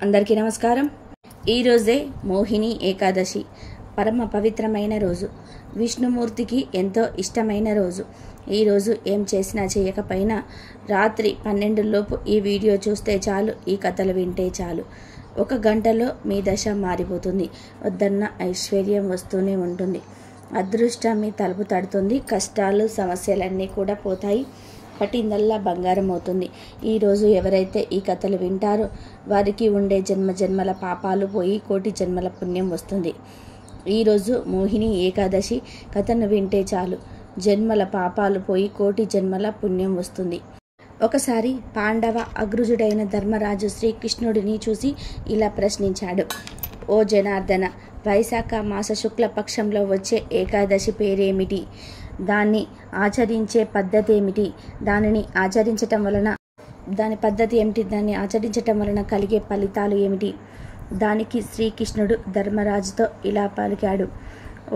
అందరికీ నమస్కారం. ఈరోజే మోహిని ఏకాదశి, పరమ పవిత్రమైన రోజు, విష్ణుమూర్తికి ఎంతో ఇష్టమైన రోజు. ఈరోజు ఏం చేసినా చేయకపోయినా రాత్రి 12 లోపు ఈ వీడియో చూస్తే చాలు, ఈ కథలు వింటే చాలు. 1 గంటలో మీ దశ మారిపోతుంది. వద్దన్న ఐశ్వర్యం వస్తూనే ఉంటుంది. అదృష్టం మీ తలుపు తడుతుంది. కష్టాలు సమస్యలన్నీ కూడా పోతాయి. పట్టిందల్లా బంగారం అవుతుంది. ఈరోజు ఎవరైతే ఈ కథలు వింటారో వారికి ఉండే జన్మల పాపాలు పోయి కోటి జన్మల పుణ్యం వస్తుంది. ఈరోజు మోహిని ఏకాదశి కథను వింటే చాలు, జన్మల పాపాలు పోయి కోటి జన్మల పుణ్యం వస్తుంది. ఒకసారి పాండవ అగ్రజుడైన ధర్మరాజు శ్రీకృష్ణుడిని చూసి ఇలా ప్రశ్నించాడు. ఓ జనార్దన, వైశాఖ మాస శుక్ల పక్షంలో వచ్చే ఏకాదశి పేరేమిటి? దాన్ని ఆచరించే పద్ధతి ఏమిటి? దాని పద్ధతి ఏమిటి? దాన్ని ఆచరించటం వలన కలిగే ఫలితాలు ఏమిటి? దానికి శ్రీకృష్ణుడు ధర్మరాజుతో ఇలా పలికాడు.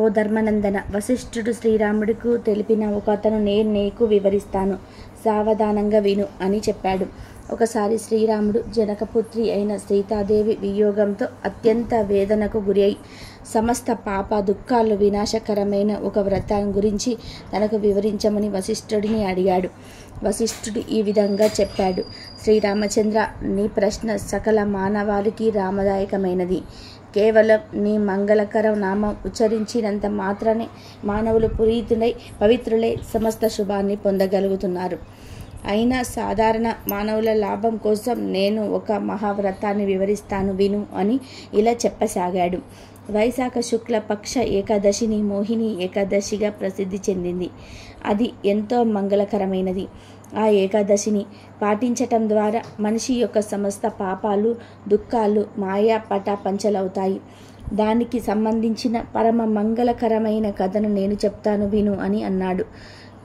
ఓ ధర్మనందన, వశిష్ఠుడు శ్రీరాముడికి తెలిపిన ఒక కథను నేను నీకు వివరిస్తాను, సావధానంగా విను అని చెప్పాడు. ఒకసారి శ్రీరాముడు జనకపుత్రి అయిన సీతాదేవి వియోగంతో అత్యంత వేదనకు గురి అయి సమస్త పాప దుఃఖాలు వినాశకరమైన ఒక వ్రతాన్ని గురించి తనకు వివరించమని వశిష్ఠుడిని అడిగాడు. వశిష్ఠుడు ఈ విధంగా చెప్పాడు. శ్రీరామచంద్ర, నీ ప్రశ్న సకల మానవాళికి రామదాయకమైనది. కేవలం నీ మంగళకర నామం ఉచ్చరించినంత మాత్రానే మానవులు పవిత్రులై సమస్త శుభాన్ని పొందగలుగుతున్నారు. అయినా సాధారణ మానవుల లాభం కోసం నేను ఒక మహావ్రతాన్ని వివరిస్తాను, విను అని ఇలా చెప్పసాగాడు. వైశాఖ శుక్ల పక్ష ఏకాదశిని మోహిని ఏకాదశిగా ప్రసిద్ధి చెందింది. అది ఎంతో మంగళకరమైనది. ఆ ఏకాదశిని పాటించటం ద్వారా మనిషి యొక్క సమస్త పాపాలు దుఃఖాలు మాయా పటాపంచలవుతాయి. దానికి సంబంధించిన పరమ మంగళకరమైన కథను నేను చెప్తాను, విను అని అన్నాడు.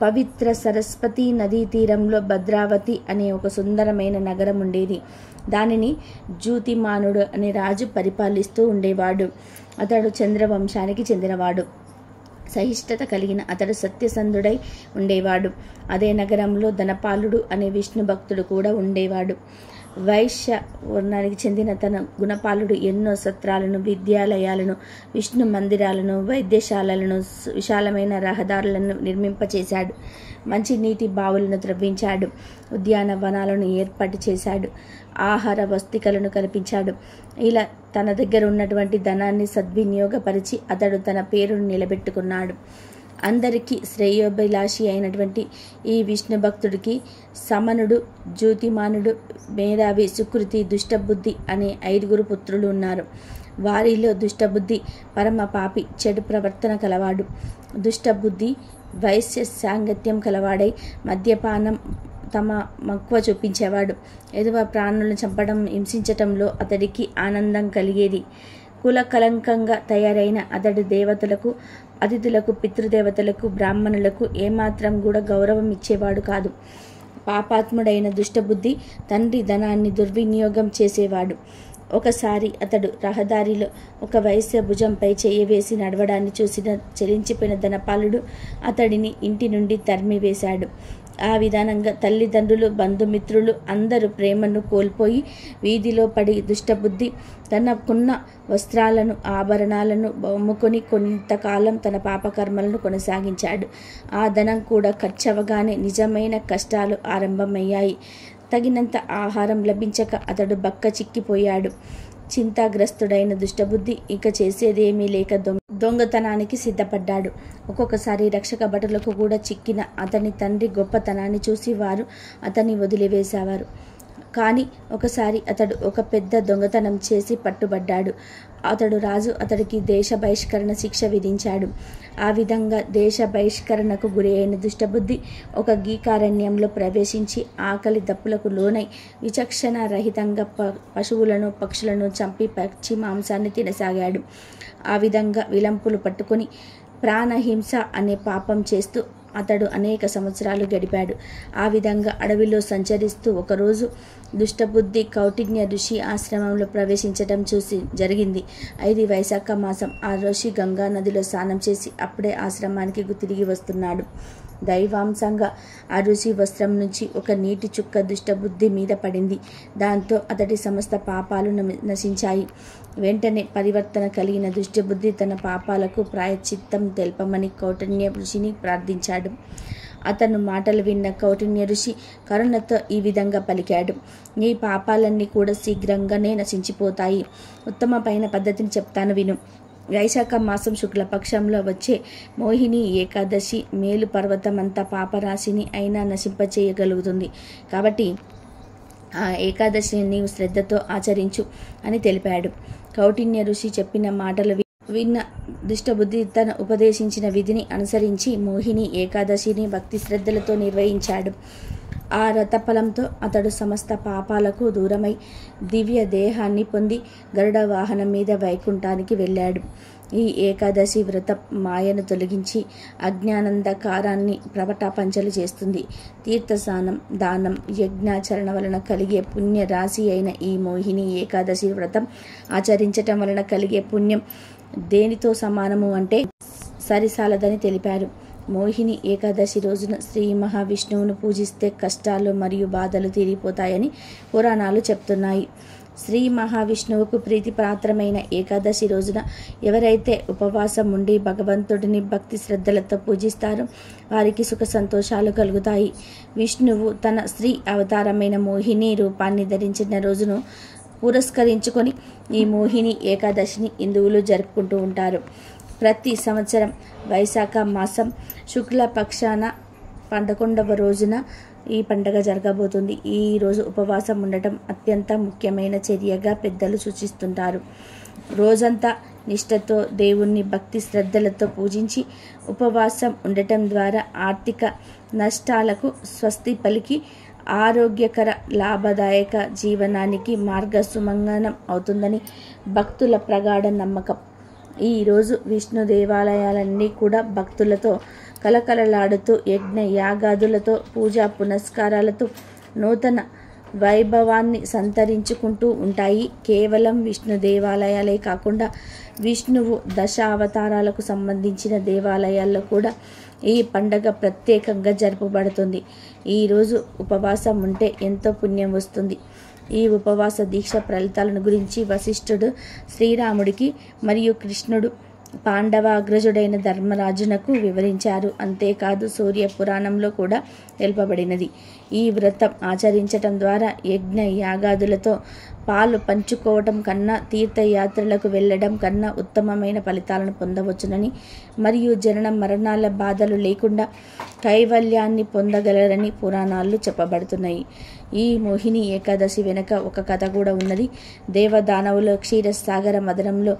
పవిత్ర సరస్వతి నదీ తీరంలో భద్రావతి అనే ఒక సుందరమైన నగరం ఉండేది. దానిని జ్యోతిమానుడు అనే రాజు పరిపాలిస్తూ ఉండేవాడు. అతడు చంద్రవంశానికి చెందినవాడు. సహిష్ణుత కలిగిన అతడు సత్యసంధుడై ఉండేవాడు. అదే నగరంలో ధనపాలుడు అనే విష్ణు భక్తుడు కూడా ఉండేవాడు. వైశ్య వర్ణానికి చెందిన తన గుణపాలుడు ఎన్నో సత్రాలను, విద్యాలయాలను, విష్ణు మందిరాలను, వైద్యశాలలను, విశాలమైన రహదారులను నిర్మింపచేశాడు. మంచి నీటి బావులను త్రవ్వించాడు. ఉద్యానవనాలను ఏర్పాటు చేశాడు. ఆహార వస్తికలను కల్పించాడు. ఇలా తన దగ్గర ఉన్నటువంటి ధనాన్ని సద్వినియోగపరిచి అతడు తన పేరును నిలబెట్టుకున్నాడు. అందరికీ శ్రేయోభిలాషి అయినటువంటి ఈ విష్ణు భక్తుడికి సమనుడు, జ్యోతిమానుడు, మేధావి, సుకృతి, దుష్టబుద్ధి అనే 5 పుత్రులు ఉన్నారు. వారిలో దుష్టబుద్ధి పరమ పాపి, చెడు ప్రవర్తన కలవాడు. దుష్టబుద్ధి వైశ్య సాంగత్యం కలవాడై మద్యపానం తమ మక్కువ చూపించేవాడు. ఎదువ ప్రాణులను చంపడం, హింసించటంలో అతడికి ఆనందం కలిగేది. కుల కలంకంగా తయారైన అతడు దేవతలకు, అతిథులకు, పితృదేవతలకు, బ్రాహ్మణులకు ఏమాత్రం కూడా గౌరవం ఇచ్చేవాడు కాదు. పాపాత్ముడైన దుష్టబుద్ధి తండ్రి ధనాన్ని దుర్వినియోగం చేసేవాడు. ఒకసారి అతడు రహదారిలో ఒక వైశ్య భుజంపై చేయవేసి నడవడాన్ని చూసిన చెలించిపోయిన ధనపాలుడు అతడిని ఇంటి నుండి తరిమివేశాడు. ఆ విధానంగా తల్లిదండ్రులు, బంధుమిత్రులు అందరూ ప్రేమను కోల్పోయి వీధిలో పడి దుష్టబుద్ధి తనకున్న వస్త్రాలను, ఆభరణాలను అమ్ముకొని కొంతకాలం తన పాపకర్మలను కొనసాగించాడు. ఆ ధనం కూడా ఖర్చవగానే నిజమైన కష్టాలు ఆరంభమయ్యాయి. తగినంత ఆహారం లభించక అతడు బక్క చిక్కిపోయాడు. చింతాగ్రస్తుడైన దుష్టబుద్ధి ఇక చేసేదేమీ లేక దొంగతనానికి సిద్ధపడ్డాడు. ఒక్కొక్కసారి రక్షక భటులకు కూడా చిక్కిన అతని తండ్రి గొప్పతనాన్ని చూసి వారు అతన్ని వదిలివేసేవారు. కానీ ఒకసారి అతడు ఒక పెద్ద దొంగతనం చేసి పట్టుబడ్డాడు. అతడు రాజు అతడికి దేశ బహిష్కరణ శిక్ష విధించాడు. ఆ విధంగా దేశ బహిష్కరణకు గురి అయిన దుష్టబుద్ధి ఒక గీకారణ్యంలో ప్రవేశించి ఆకలి దప్పులకు లోనై విచక్షణ రహితంగా పశువులను, పక్షులను చంపి పక్షి మాంసాన్ని తినసాగాడు. ఆ విధంగా విలంపులు పట్టుకొని ప్రాణహింస అనే పాపం చేస్తూ అతడు అనేక సంవత్సరాలు గడిపాడు. ఆ విధంగా అడవిలో సంచరిస్తూ ఒకరోజు దుష్టబుద్ధి కౌటిన్య ఋషి ఆశ్రమంలో ప్రవేశించడం జరిగింది. 5 వైశాఖ మాసం. ఆ ఋషి గంగా నదిలో స్నానం చేసి అప్పుడే ఆశ్రమానికి తిరిగి వస్తున్నాడు. దైవాంశంగా ఆ ఋషి వస్త్రం నుంచి ఒక నీటి చుక్క దుష్టబుద్ధి మీద పడింది. దాంతో అతడి సమస్త పాపాలు నశించాయి. వెంటనే పరివర్తన కలిగిన దుష్టబుద్ధి తన పాపాలకు ప్రాయశ్చిత్తం తెలపమని కౌటిల్య ఋషిని ప్రార్థించాడు. అతను మాటలు విన్న కౌటిల్య ఋషి కరుణతో ఈ విధంగా పలికాడు: నీ పాపాలన్నీ కూడా శీఘ్రంగానే నశించిపోతాయి. ఉత్తమమైన పద్ధతిని చెప్తాను విను. వైశాఖ మాసం శుక్లపక్షంలో వచ్చే మోహిని ఏకాదశి మేలు పర్వతమంతా పాపరాశిని అయినా నశింపచేయగలుగుతుంది. కాబట్టి ఆ ఏకాదశిని నీవు శ్రద్ధతో ఆచరించు అని తెలిపాడు. కౌటిల్య ఋషి చెప్పిన మాటలు విన్న దుష్టబుద్ధి తన ఉపదేశించిన విధిని అనుసరించి మోహిని ఏకాదశిని భక్తి శ్రద్ధలతో నిర్వహించాడు. ఆ రథఫలంతో అతడు సమస్త పాపాలకు దూరమై దివ్య దేహాన్ని పొంది గరుడ వాహనం మీద వైకుంఠానికి వెళ్ళాడు. ఈ ఏకాదశి వ్రతం మాయను తొలగించి అజ్ఞానందకారాన్ని ప్రవటాపంచలు చేస్తుంది. తీర్థస్నానం, దానం, యజ్ఞాచరణ వలన కలిగే పుణ్య రాశి అయిన ఈ మోహిని ఏకాదశి వ్రతం ఆచరించటం వలన కలిగే పుణ్యం దేనితో సమానము అంటే సరిసాలదని తెలిపారు. మోహిని ఏకాదశి రోజున శ్రీ మహావిష్ణువును పూజిస్తే కష్టాలు మరియు బాధలు తీరిపోతాయని పురాణాలు చెప్తున్నాయి. శ్రీ మహావిష్ణువుకు ప్రీతిపాత్రమైన ఏకాదశి రోజున ఎవరైతే ఉపవాసం ఉండి భగవంతుడిని భక్తి శ్రద్ధలతో పూజిస్తారో వారికి సుఖ సంతోషాలు కలుగుతాయి. విష్ణువు తన స్త్రీ అవతారమైన మోహిని రూపాన్ని ధరించిన రోజును పురస్కరించుకొని ఈ మోహిని ఏకాదశిని హిందువులు జరుపుకుంటూ ఉంటారు. ప్రతి సంవత్సరం వైశాఖ మాసం శుక్లపక్షాన 11వ రోజున ఈ పండుగ జరగబోతుంది. ఈ రోజు ఉపవాసం ఉండటం అత్యంత ముఖ్యమైన చర్యగా పెద్దలు సూచిస్తుంటారు. రోజంతా నిష్ఠతో దేవుణ్ణి భక్తి శ్రద్ధలతో పూజించి ఉపవాసం ఉండటం ద్వారా ఆర్థిక నష్టాలకు స్వస్తి పలికి ఆరోగ్యకర లాభదాయక జీవనానికి మార్గసుమంగనం అవుతుందని భక్తుల ప్రగాఢ నమ్మకం. ఈరోజు విష్ణు దేవాలయాలన్నీ కూడా భక్తులతో కలకలలాడుతూ యజ్ఞ యాగాదులతో పూజా పునస్కారాలతో నూతన వైభవాన్ని సంతరించుకుంటూ ఉంటాయి. కేవలం విష్ణు దేవాలయాలే కాకుండా విష్ణువు దశావతారాలకు సంబంధించిన దేవాలయాల్లో కూడా ఈ పండగ ప్రత్యేకంగా జరుపబడుతుంది. ఈరోజు ఉపవాసం ఉంటే ఎంతో పుణ్యం వస్తుంది. ఈ ఉపవాస దీక్ష ఫలితాలను గురించి వశిష్ఠుడు శ్రీరాముడికి మరియు కృష్ణుడు పాండవాగ్రజుడైన ధర్మరాజునకు వివరించారు. అంతేకాదు సూర్య పురాణంలో కూడా తెలుపబడినది. ఈ వ్రతం ఆచరించటం ద్వారా యజ్ఞ యాగాదులతో పాలు పంచుకోవటం కన్నా తీర్థయాత్రలకు వెళ్ళడం కన్నా ఉత్తమమైన ఫలితాలను పొందవచ్చునని మరియు జనన మరణాల బాధలు లేకుండా కైవల్యాన్ని పొందగలరని పురాణాలు చెప్పబడుతున్నాయి. ఈ మోహిని ఏకాదశి వెనుక ఒక కథ కూడా ఉన్నది. దేవదానవుల క్షీరసాగర మదనంలో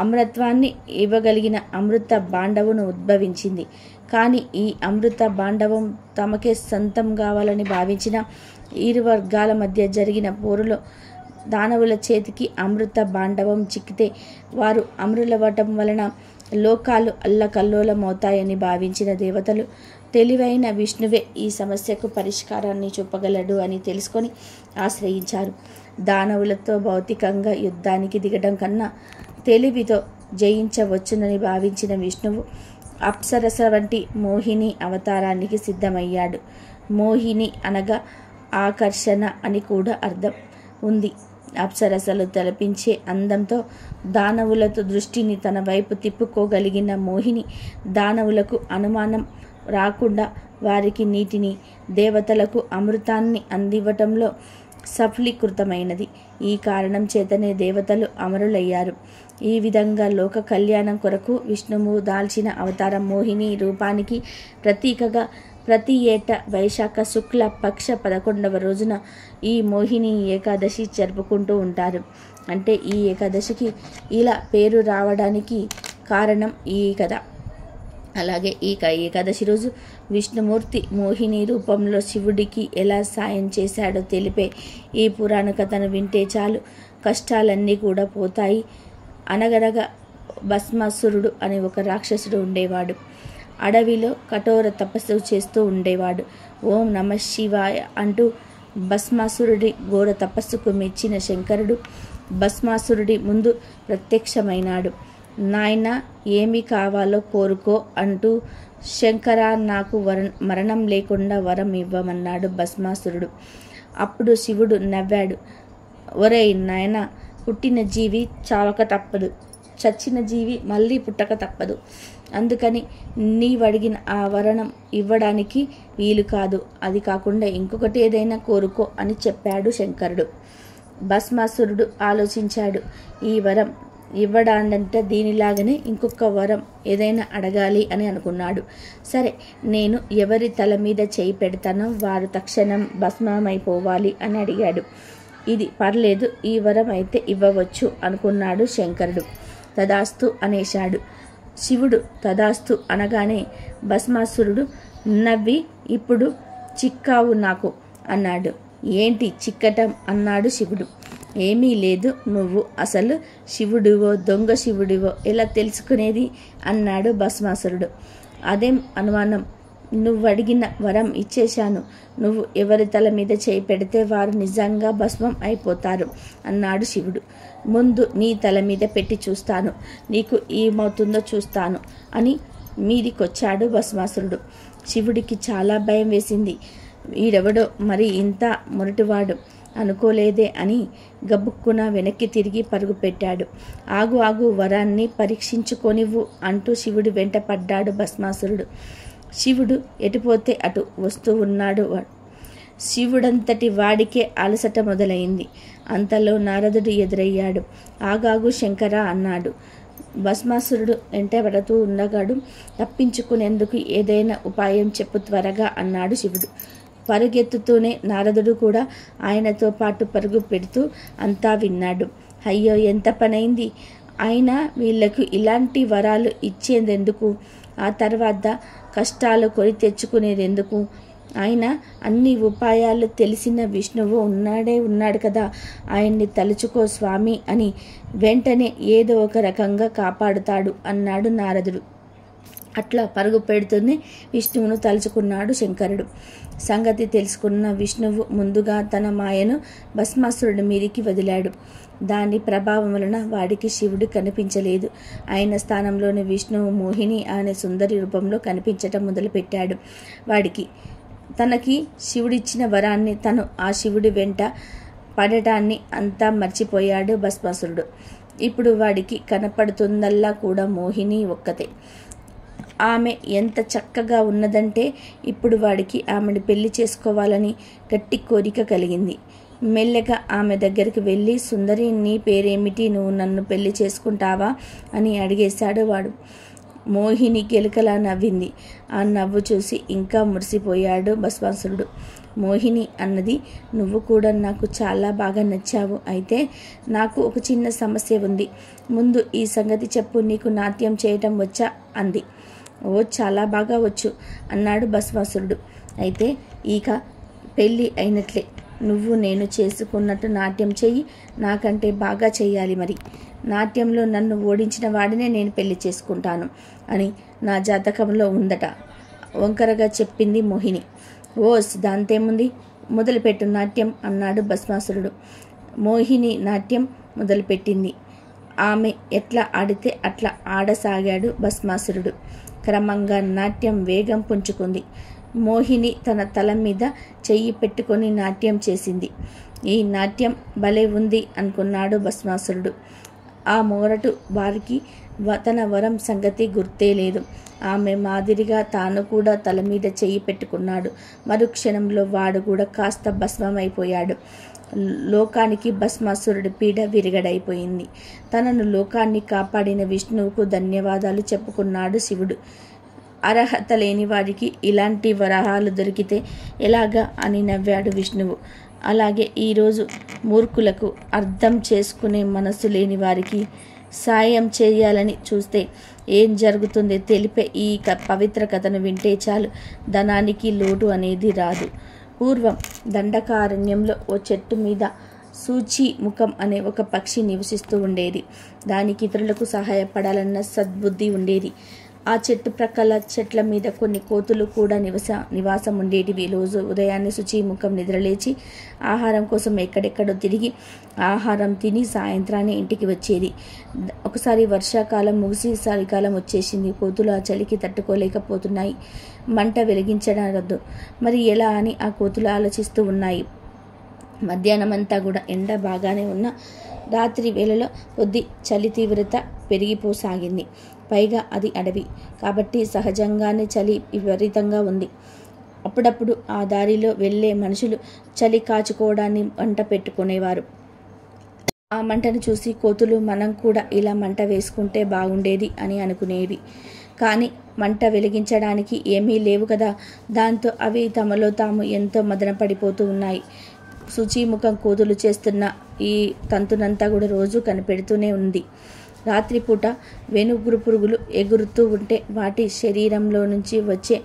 అమృత్వాన్ని ఇవ్వగలిగిన అమృత బాండవును ఉద్భవించింది. కానీ ఈ అమృత బాండవం తమకే సొంతం కావాలని భావించిన ఇరు వర్గాల మధ్య జరిగిన పోరులో దానవుల చేతికి అమృత బాండవం చిక్కితే వారు అమరులవ్వటం వలన లోకాలు అల్లకల్లోలమవుతాయని భావించిన దేవతలు తెలివైన విష్ణువే ఈ సమస్యకు పరిష్కారాన్ని చూపగలడు అని తెలుసుకొని ఆశ్రయించారు. దానవులతో భౌతికంగా యుద్ధానికి దిగడం కన్నా తెలివితో జయించవచ్చునని భావించిన విష్ణువు అప్సరస వంటి మోహిని అవతారానికి సిద్ధమయ్యాడు. మోహిని అనగా ఆకర్షణ అని కూడా అర్థం ఉంది. అప్సరసలు తలపించే అందంతో దానవులతో దృష్టిని తన వైపు తిప్పుకోగలిగిన మోహిని దానవులకు అనుమానం రాకుండా వారికి నీటిని, దేవతలకు అమృతాన్ని అందివ్వటంలో సఫలీకృతమైనది. ఈ కారణం చేతనే దేవతలు అమరులయ్యారు. ఈ విధంగా లోక కళ్యాణం కొరకు విష్ణువు దాల్చిన అవతారం మోహిని రూపానికి ప్రతీకగా ప్రతి ఏటా వైశాఖ శుక్ల పక్ష 11వ రోజున ఈ మోహిని ఏకాదశి జరుపుకుంటూ ఉంటారు. అంటే ఈ ఏకాదశికి ఇలా పేరు రావడానికి కారణం ఈ కథ. అలాగే ఈ ఏకాదశి రోజు విష్ణుమూర్తి మోహిని రూపంలో శివుడికి ఎలా సాయం చేశాడో తెలిపే ఈ పురాణ కథను వింటే చాలు కష్టాలన్నీ కూడా పోతాయి. అనగనగా భస్మాసురుడు అనే ఒక రాక్షసుడు ఉండేవాడు. అడవిలో కఠోర తపస్సు చేస్తూ ఉండేవాడు. ఓం నమ శివాయ అంటూ భస్మాసురుడి ఘోర తపస్సుకు మెచ్చిన శంకరుడు భస్మాసురుడి ముందు ప్రత్యక్షమైనాడు. నాయన ఏమి కావాలో కోరుకో అంటూ శంకర నాకు మరణం లేకుండా వరం ఇవ్వమన్నాడు భస్మాసురుడు. అప్పుడు శివుడు నవ్వాడు. ఒరేయ్ నాయన, పుట్టిన జీవి చావక తప్పదు, చచ్చిన జీవి మళ్ళీ పుట్టక తప్పదు. అందుకని నీవడిగిన ఆ వరణం ఇవ్వడానికి వీలు కాదు. అది కాకుండా ఇంకొకటి ఏదైనా కోరుకో అని చెప్పాడు శంకరుడు. భస్మాసురుడు ఆలోచించాడు. ఈ వరం ఇవ్వడానంటే దీనిలాగానే ఇంకొక వరం ఏదైనా అడగాలి అని అనుకున్నాడు. సరే, నేను ఎవరి తల మీద చేయి పెడతానో వారు తక్షణం భస్మమైపోవాలి అని అడిగాడు. ఇది పర్లేదు, ఈ వరం అయితే ఇవ్వవచ్చు అనుకున్నాడు శంకరుడు. తదాస్తు అనేశాడు. శివుడు తదాస్తు అనగానే భస్మాసురుడు నవ్వి, ఇప్పుడు చిక్కావు నాకు అన్నాడు. ఏంటి చిక్కటం అన్నాడు శివుడు. ఏమీ లేదు, నువ్వు అసలు శివుడివో దొంగ శివుడివో ఎలా తెలుసుకునేది అన్నాడు భస్మాసురుడు. అదేం అనుమానం, నువ్వు అడిగిన వరం ఇచ్చేశాను. నువ్వు ఎవరి తల మీద చేయి పెడితే వారు నిజంగా భస్మం అయిపోతారు అన్నాడు శివుడు. ముందు నీ తల మీద పెట్టి చూస్తాను, నీకు ఏమవుతుందో చూస్తాను అని మీదికొచ్చాడు భస్మాసురుడు. శివుడికి చాలా భయం వేసింది. వీడెవడో మరి ఇంత మొరటివాడు అనుకోలేదే అని గబుక్కున వెనక్కి తిరిగి పరుగు పెట్టాడు. ఆగు ఆగు, వరాన్ని పరీక్షించుకొనివ్వు అంటూ శివుడి వెంట పడ్డాడు భస్మాసురుడు. శివుడు ఎటుపోతే అటు వస్తూ ఉన్నాడు. శివుడంతటి వాడికే అలసట మొదలైంది. అంతలో నారదుడు ఎదురయ్యాడు. ఆగాగు శంకర అన్నాడు. భస్మాసురుడు వెంటబడుతూ ఉండగాడు. తప్పించుకునేందుకు ఏదైనా ఉపాయం చెప్పు త్వరగా అన్నాడు శివుడు. పరుగెత్తుతూనే నారదుడు కూడా ఆయనతో పాటు పరుగు పెడుతూ అంతా విన్నాడు. అయ్యో, ఎంత పనైంది! అయినా వీళ్లకు ఇలాంటి వరాలు ఇచ్చేందెందుకు? ఆ తర్వాత కష్టాలు కొని తెచ్చుకునేదెందుకు? ఆయన అన్ని ఉపాయాలు తెలిసిన విష్ణువు ఉన్నాడు కదా, ఆయన్ని తలుచుకో స్వామి అని వెంటనే ఏదో ఒక రకంగా కాపాడుతాడు అన్నాడు నారదుడు. అట్లా పరుగు పెడుతూనే విష్ణువును తలుచుకున్నాడు శంకరుడు. సంగతి తెలుసుకున్న విష్ణువు ముందుగా తన మాయను భస్మాసురుడి మీదికి వదిలాడు. దాని ప్రభావం వలన వాడికి శివుడు కనిపించలేదు. ఆయన స్థానంలోని విష్ణువు మోహిని అనే సుందరి రూపంలో కనిపించటం మొదలుపెట్టాడు. వాడికి తనకి శివుడిచ్చిన వరాన్ని, తను ఆ శివుడి వెంట పడటాన్ని అంతా మర్చిపోయాడు భస్మాసురుడు. ఇప్పుడు వాడికి కనపడుతుందల్లా కూడా మోహిని ఒక్కతే. ఆమె ఎంత చక్కగా ఉన్నదంటే ఇప్పుడు వాడికి ఆమెను పెళ్లి చేసుకోవాలని గట్టి కోరిక కలిగింది. మెల్లగా ఆమె దగ్గరికి వెళ్ళి, సుందరి, నీ పేరేమిటి? నువ్వు నన్ను పెళ్లి చేసుకుంటావా అని అడిగేశాడు వాడు. మోహిని కెలకలా నవ్వింది. ఆ నవ్వు చూసి ఇంకా మురిసిపోయాడు భస్మాసురుడు. మోహిని అన్నది, నువ్వు కూడా నాకు చాలా బాగా నచ్చావు. అయితే నాకు ఒక చిన్న సమస్య ఉంది. ముందు ఈ సంగతి చెప్పు, నీకు నాట్యం చేయటం వచ్చా అంది. ఓ, చాలా బాగా వచ్చు అన్నాడు భస్మాసురుడు. అయితే ఇక పెళ్ళి అయినట్లే. నువ్వు నేను చేసుకున్నట్టు నాట్యం చెయ్యి, నాకంటే బాగా చెయ్యాలి. మరి నాట్యంలో నన్ను ఓడించిన వాడినే నేను పెళ్లి చేసుకుంటాను అని నా జాతకంలో ఉందట వంకరగా చెప్పింది మోహిని. ఓస్, దాంతేముంది, మొదలుపెట్టు నాట్యం అన్నాడు భస్మాసురుడు. మోహిని నాట్యం మొదలుపెట్టింది. ఆమె ఎట్లా ఆడితే అట్లా ఆడసాగాడు భస్మాసురుడు. క్రమంగా నాట్యం వేగం పుంజుకుంది. మోహిని తన తల మీద చెయ్యి పెట్టుకొని నాట్యం చేసింది. ఈ నాట్యం భలే ఉంది అనుకున్నాడు భస్మాసురుడు. ఆ మొరటు వారికి తన వరం సంగతి గుర్తే లేదు. ఆమె మాదిరిగా తాను కూడా తల మీద చెయ్యి పెట్టుకున్నాడు. మరుక్షణంలో వాడు కూడా కాస్త భస్మమైపోయాడు. లోకానికి భస్మాసురుడి పీడ విరగడైపోయింది. తనను లోకాన్ని కాపాడిన విష్ణువుకు ధన్యవాదాలు చెప్పుకున్నాడు శివుడు. అర్హత లేని వాడికి ఇలాంటి వరాహాలు దొరికితే ఎలాగా అని నవ్వాడు విష్ణువు. అలాగే ఈరోజు మూర్ఖులకు, అర్థం చేసుకునే మనసు లేని వారికి సాయం చేయాలని చూస్తే ఏం జరుగుతుందో తెలిపే ఈ పవిత్ర కథను వింటే చాలు, ధనానికి లోటు అనేది రాదు. పూర్వం దండకారణ్యంలో ఓ చెట్టు మీద సూచి ముఖం అనే ఒక పక్షి నివసిస్తూ ఉండేది. దానికి ఇతరులకు సహాయపడాలన్న సద్బుద్ధి ఉండేది. ఆ చెట్టు ప్రక్కల చెట్ల మీద కొన్ని కోతులు కూడా నివాసం ఉండేటివి. రోజు ఉదయాన్నే శుచిముఖం నిద్రలేచి ఆహారం కోసం ఎక్కడెక్కడో తిరిగి ఆహారం తిని సాయంత్రాన్ని ఇంటికి వచ్చేది. ఒకసారి వర్షాకాలం ముగిసి చలికాలం వచ్చేసింది. కోతులు ఆ చలికి తట్టుకోలేకపోతున్నాయి. మంట వెలిగించడం రద్దు, మరి ఎలా అని ఆ కోతులు ఆలోచిస్తూ ఉన్నాయి. మధ్యాహ్నం అంతా కూడా ఎండ బాగానే ఉన్న రాత్రి వేళలో కొద్ది చలి తీవ్రత పెరిగిపోసాగింది. పైగా అది అడవి కాబట్టి సహజంగానే చలి విపరీతంగా ఉంది. అప్పుడప్పుడు ఆ దారిలో వెళ్ళే మనుషులు చలి కాచుకోవడాన్ని మంట పెట్టుకునేవారు. ఆ మంటను చూసి కోతులు మనం కూడా ఇలా మంట వేసుకుంటే బాగుండేది అని అనుకునేవి. కానీ మంట వెలిగించడానికి ఏమీ లేవు కదా. దాంతో అవి తమలో తాము ఎంతో మదన పడిపోతూ ఉన్నాయి. శుచిముఖం కోతులు చేస్తున్న ఈ తంతునంతా కూడా రోజు కనిపెడుతూనే ఉంది. రాత్రిపూట వెనుగురు పురుగులు ఎగురుతూ ఉంటే వాటి శరీరంలో నుంచి వచ్చే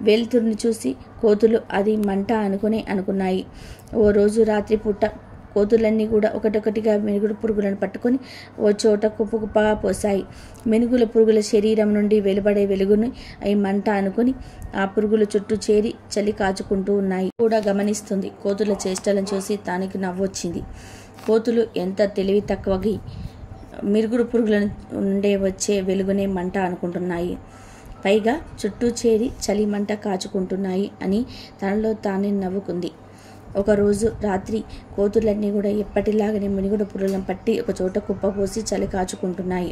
వెలుతురుని చూసి కోతులు అది మంట అనుకున్నాయి. ఓ రోజు రాత్రిపూట కోతులన్నీ కూడా ఒకటొకటిగా మెనుగుడు పురుగులను పట్టుకొని ఓ చోట కుప్పగా పోసాయి. మెనుగుల పురుగుల శరీరం నుండి వెలువడే వెలుగుని అవి మంట అనుకుని ఆ పురుగుల చుట్టూ చేరి చలి కాచుకుంటూ ఉన్నాయి. కూడా గమనిస్తుంది. కోతుల చేష్టలను చూసి తానికి నవ్వొచ్చింది. కోతులు ఎంత తెలివి తక్కువగి మిరుగుడు పురుగుల నుండే వచ్చే వెలుగునే మంట అనుకుంటున్నాయి. పైగా చుట్టూ చేరి చలి మంట కాచుకుంటున్నాయి అని తనలో తానే నవ్వుకుంది. ఒకరోజు రాత్రి కోతులన్నీ కూడా ఎప్పటిలాగానే మినుగుడు పురుగులను పట్టి ఒక చోట కుప్పపోసి చలి కాచుకుంటున్నాయి.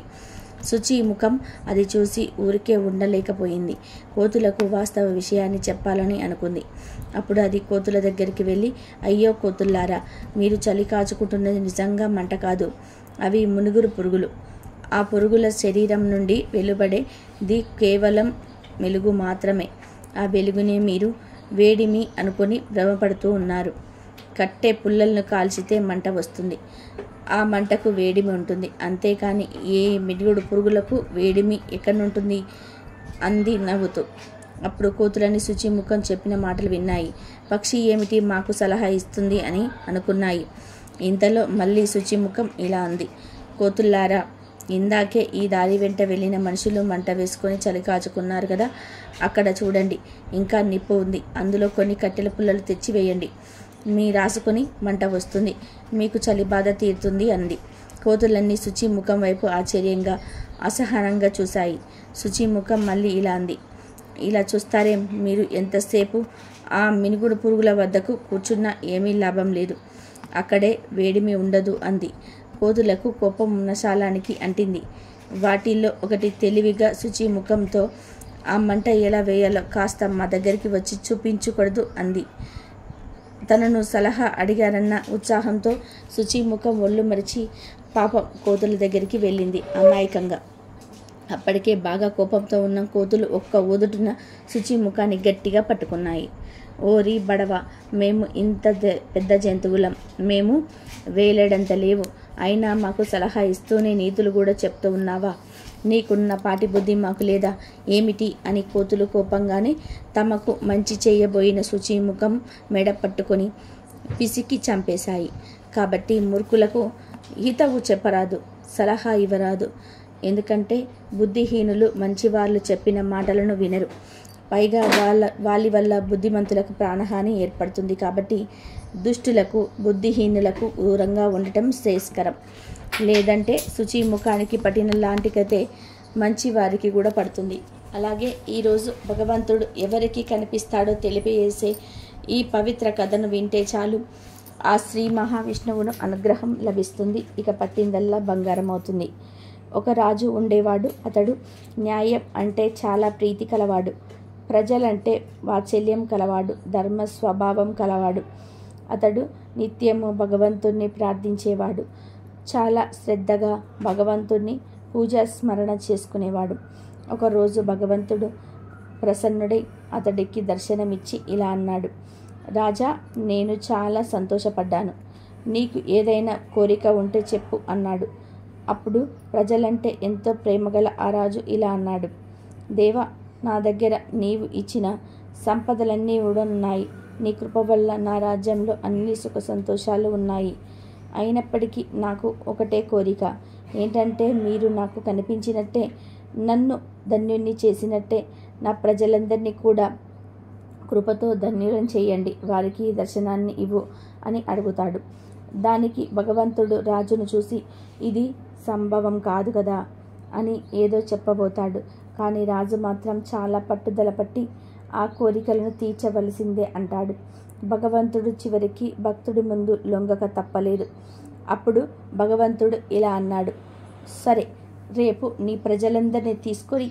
శుచిముఖం అది చూసి ఊరికే ఉండలేకపోయింది. కోతులకు వాస్తవ విషయాన్ని చెప్పాలని అనుకుంది. అప్పుడు అది కోతుల దగ్గరికి వెళ్ళి, అయ్యో కోతుల్లారా, మీరు చలి కాచుకుంటున్నది నిజంగా మంట కాదు, అవి మునుగురు పురుగులు. ఆ పురుగుల శరీరం నుండి వెలువడేది కేవలం వెలుగు మాత్రమే. ఆ వెలుగునే మీరు వేడిమి అనుకొని భ్రమపడుతూ ఉన్నారు. కట్టె పుల్లలను కాల్చితే మంట వస్తుంది, ఆ మంటకు వేడిమి ఉంటుంది, అంతేకాని ఏ మినుగుడు పురుగులకు వేడిమి ఎక్కడుంటుంది అంది నవ్వుతూ. అప్పుడు కోతులని శుచిముఖం చెప్పిన మాటలు విన్నాయి. పక్షి ఏమిటి మాకు సలహా ఇస్తుంది అని అనుకున్నాయి. ఇంతలో మళ్ళీ శుచిముఖం ఇలా అంది, కోతుల్లారా, ఇందాకే ఈ దారి వెంట వెళ్ళిన మనుషులు మంట వేసుకొని చలి కాచుకున్నారు కదా, అక్కడ చూడండి ఇంకా నిప్పు ఉంది, అందులో కొన్ని కట్టెల పుల్లలు తెచ్చి వేయండి, మీ రాసుకొని మంట వస్తుంది, మీకు చలి బాధ తీరుతుంది అంది. కోతులన్నీ శుచిముఖం వైపు ఆశ్చర్యంగా అసహనంగా చూశాయి. శుచిముఖం మళ్ళీ ఇలా అంది, ఇలా చూస్తారే మీరు, ఎంతసేపు ఆ మినుగుడు పురుగుల వద్దకు కూర్చున్నా ఏమీ లాభం లేదు, అక్కడే వేడిమి ఉండదు అంది. కోతులకు కోపం ఉన్నశాలానికి అంటింది. వాటిల్లో ఒకటి తెలివిగా శుచిముఖంతో ఆ మంట ఎలా వేయాలో కాస్త మా దగ్గరికి వచ్చి చూపించకూడదు అంది. తనను సలహా అడిగారన్న ఉత్సాహంతో శుచిముఖం ఒళ్ళు మరిచి పాపం కోతుల దగ్గరికి వెళ్ళింది అమాయకంగా. అప్పటికే బాగా కోపంతో ఉన్న కోతులు ఒక్క ఊదుటున శుచిముఖాన్ని గట్టిగా పట్టుకున్నాయి. ఓరి బడవ, మేము ఇంత పెద్ద జంతువులం, మేము వేలేడంత లేవు, అయినా మాకు సలహా ఇస్తూనే నీతులు కూడా చెప్తూ ఉన్నావా, నీకున్న పాటి బుద్ధి మాకు లేదా ఏమిటి అని కోతులు కోపంగానే తమకు మంచి చేయబోయిన శుచిముఖం మెడ పట్టుకొని పిసికి చంపేశాయి. కాబట్టి మూర్ఖులకు హితవు చెప్పరాదు, సలహా ఇవ్వరాదు, ఎందుకంటే బుద్ధిహీనులు మంచివాళ్ళు చెప్పిన మాటలను వినరు. పైగా వాళ్ళ వల్ల బుద్ధిమంతులకు ప్రాణహాని ఏర్పడుతుంది. కాబట్టి దుష్టులకు బుద్ధిహీనులకు దూరంగా ఉండటం శ్రేయస్కరం. లేదంటే శుచిముఖానికి పట్టిన లాంటి కథే మంచి వారికి కూడా పడుతుంది. అలాగే ఈరోజు భగవంతుడు ఎవరికి కనిపిస్తాడో తెలియజేసే ఈ పవిత్ర కథను వింటే చాలు, ఆ శ్రీ మహావిష్ణువును అనుగ్రహం లభిస్తుంది. ఇక పట్టిందల్లా బంగారం అవుతుంది. ఒక రాజు ఉండేవాడు. అతడు న్యాయం అంటే చాలా ప్రీతి కలవాడు, ప్రజలంటే వాత్సల్యం కలవాడు, ధర్మ స్వభావం కలవాడు. అతడు నిత్యము భగవంతుణ్ణి ప్రార్థించేవాడు. చాలా శ్రద్ధగా భగవంతుణ్ణి పూజా స్మరణ చేసుకునేవాడు. ఒకరోజు భగవంతుడు ప్రసన్నుడై అతడికి దర్శనమిచ్చి ఇలా అన్నాడు, రాజా, నేను చాలా సంతోషపడ్డాను, నీకు ఏదైనా కోరిక ఉంటే చెప్పు అన్నాడు. అప్పుడు ప్రజలంటే ఎంతో ప్రేమగల ఆ రాజు ఇలా అన్నాడు, దేవా, నా దగ్గర నీవు ఇచ్చిన సంపదలన్నీ కూడా ఉన్నాయి. నీ కృప వల్ల నా రాజ్యంలో అన్ని సుఖ సంతోషాలు ఉన్నాయి. అయినప్పటికీ నాకు ఒకటే కోరిక, ఏంటంటే మీరు నాకు కనిపించినట్టే నన్ను ధన్యుణ్ణి చేసినట్టే నా ప్రజలందరినీ కూడా కృపతో ధన్యులను చేయండి, వారికి దర్శనాన్ని ఇవ్వు అని అడుగుతాడు. దానికి భగవంతుడు రాజును చూసి ఇది సంభవం కాదు కదా అని ఏదో చెప్పబోతాడు. కానీ రాజు మాత్రం చాలా పట్టుదల పట్టి ఆ కోరికలను తీర్చవలసిందే అంటాడు. భగవంతుడు చివరికి భక్తుడి ముందు లొంగక తప్పలేదు. అప్పుడు భగవంతుడు ఇలా అన్నాడు, సరే, రేపు నీ ప్రజలందరినీ తీసుకొని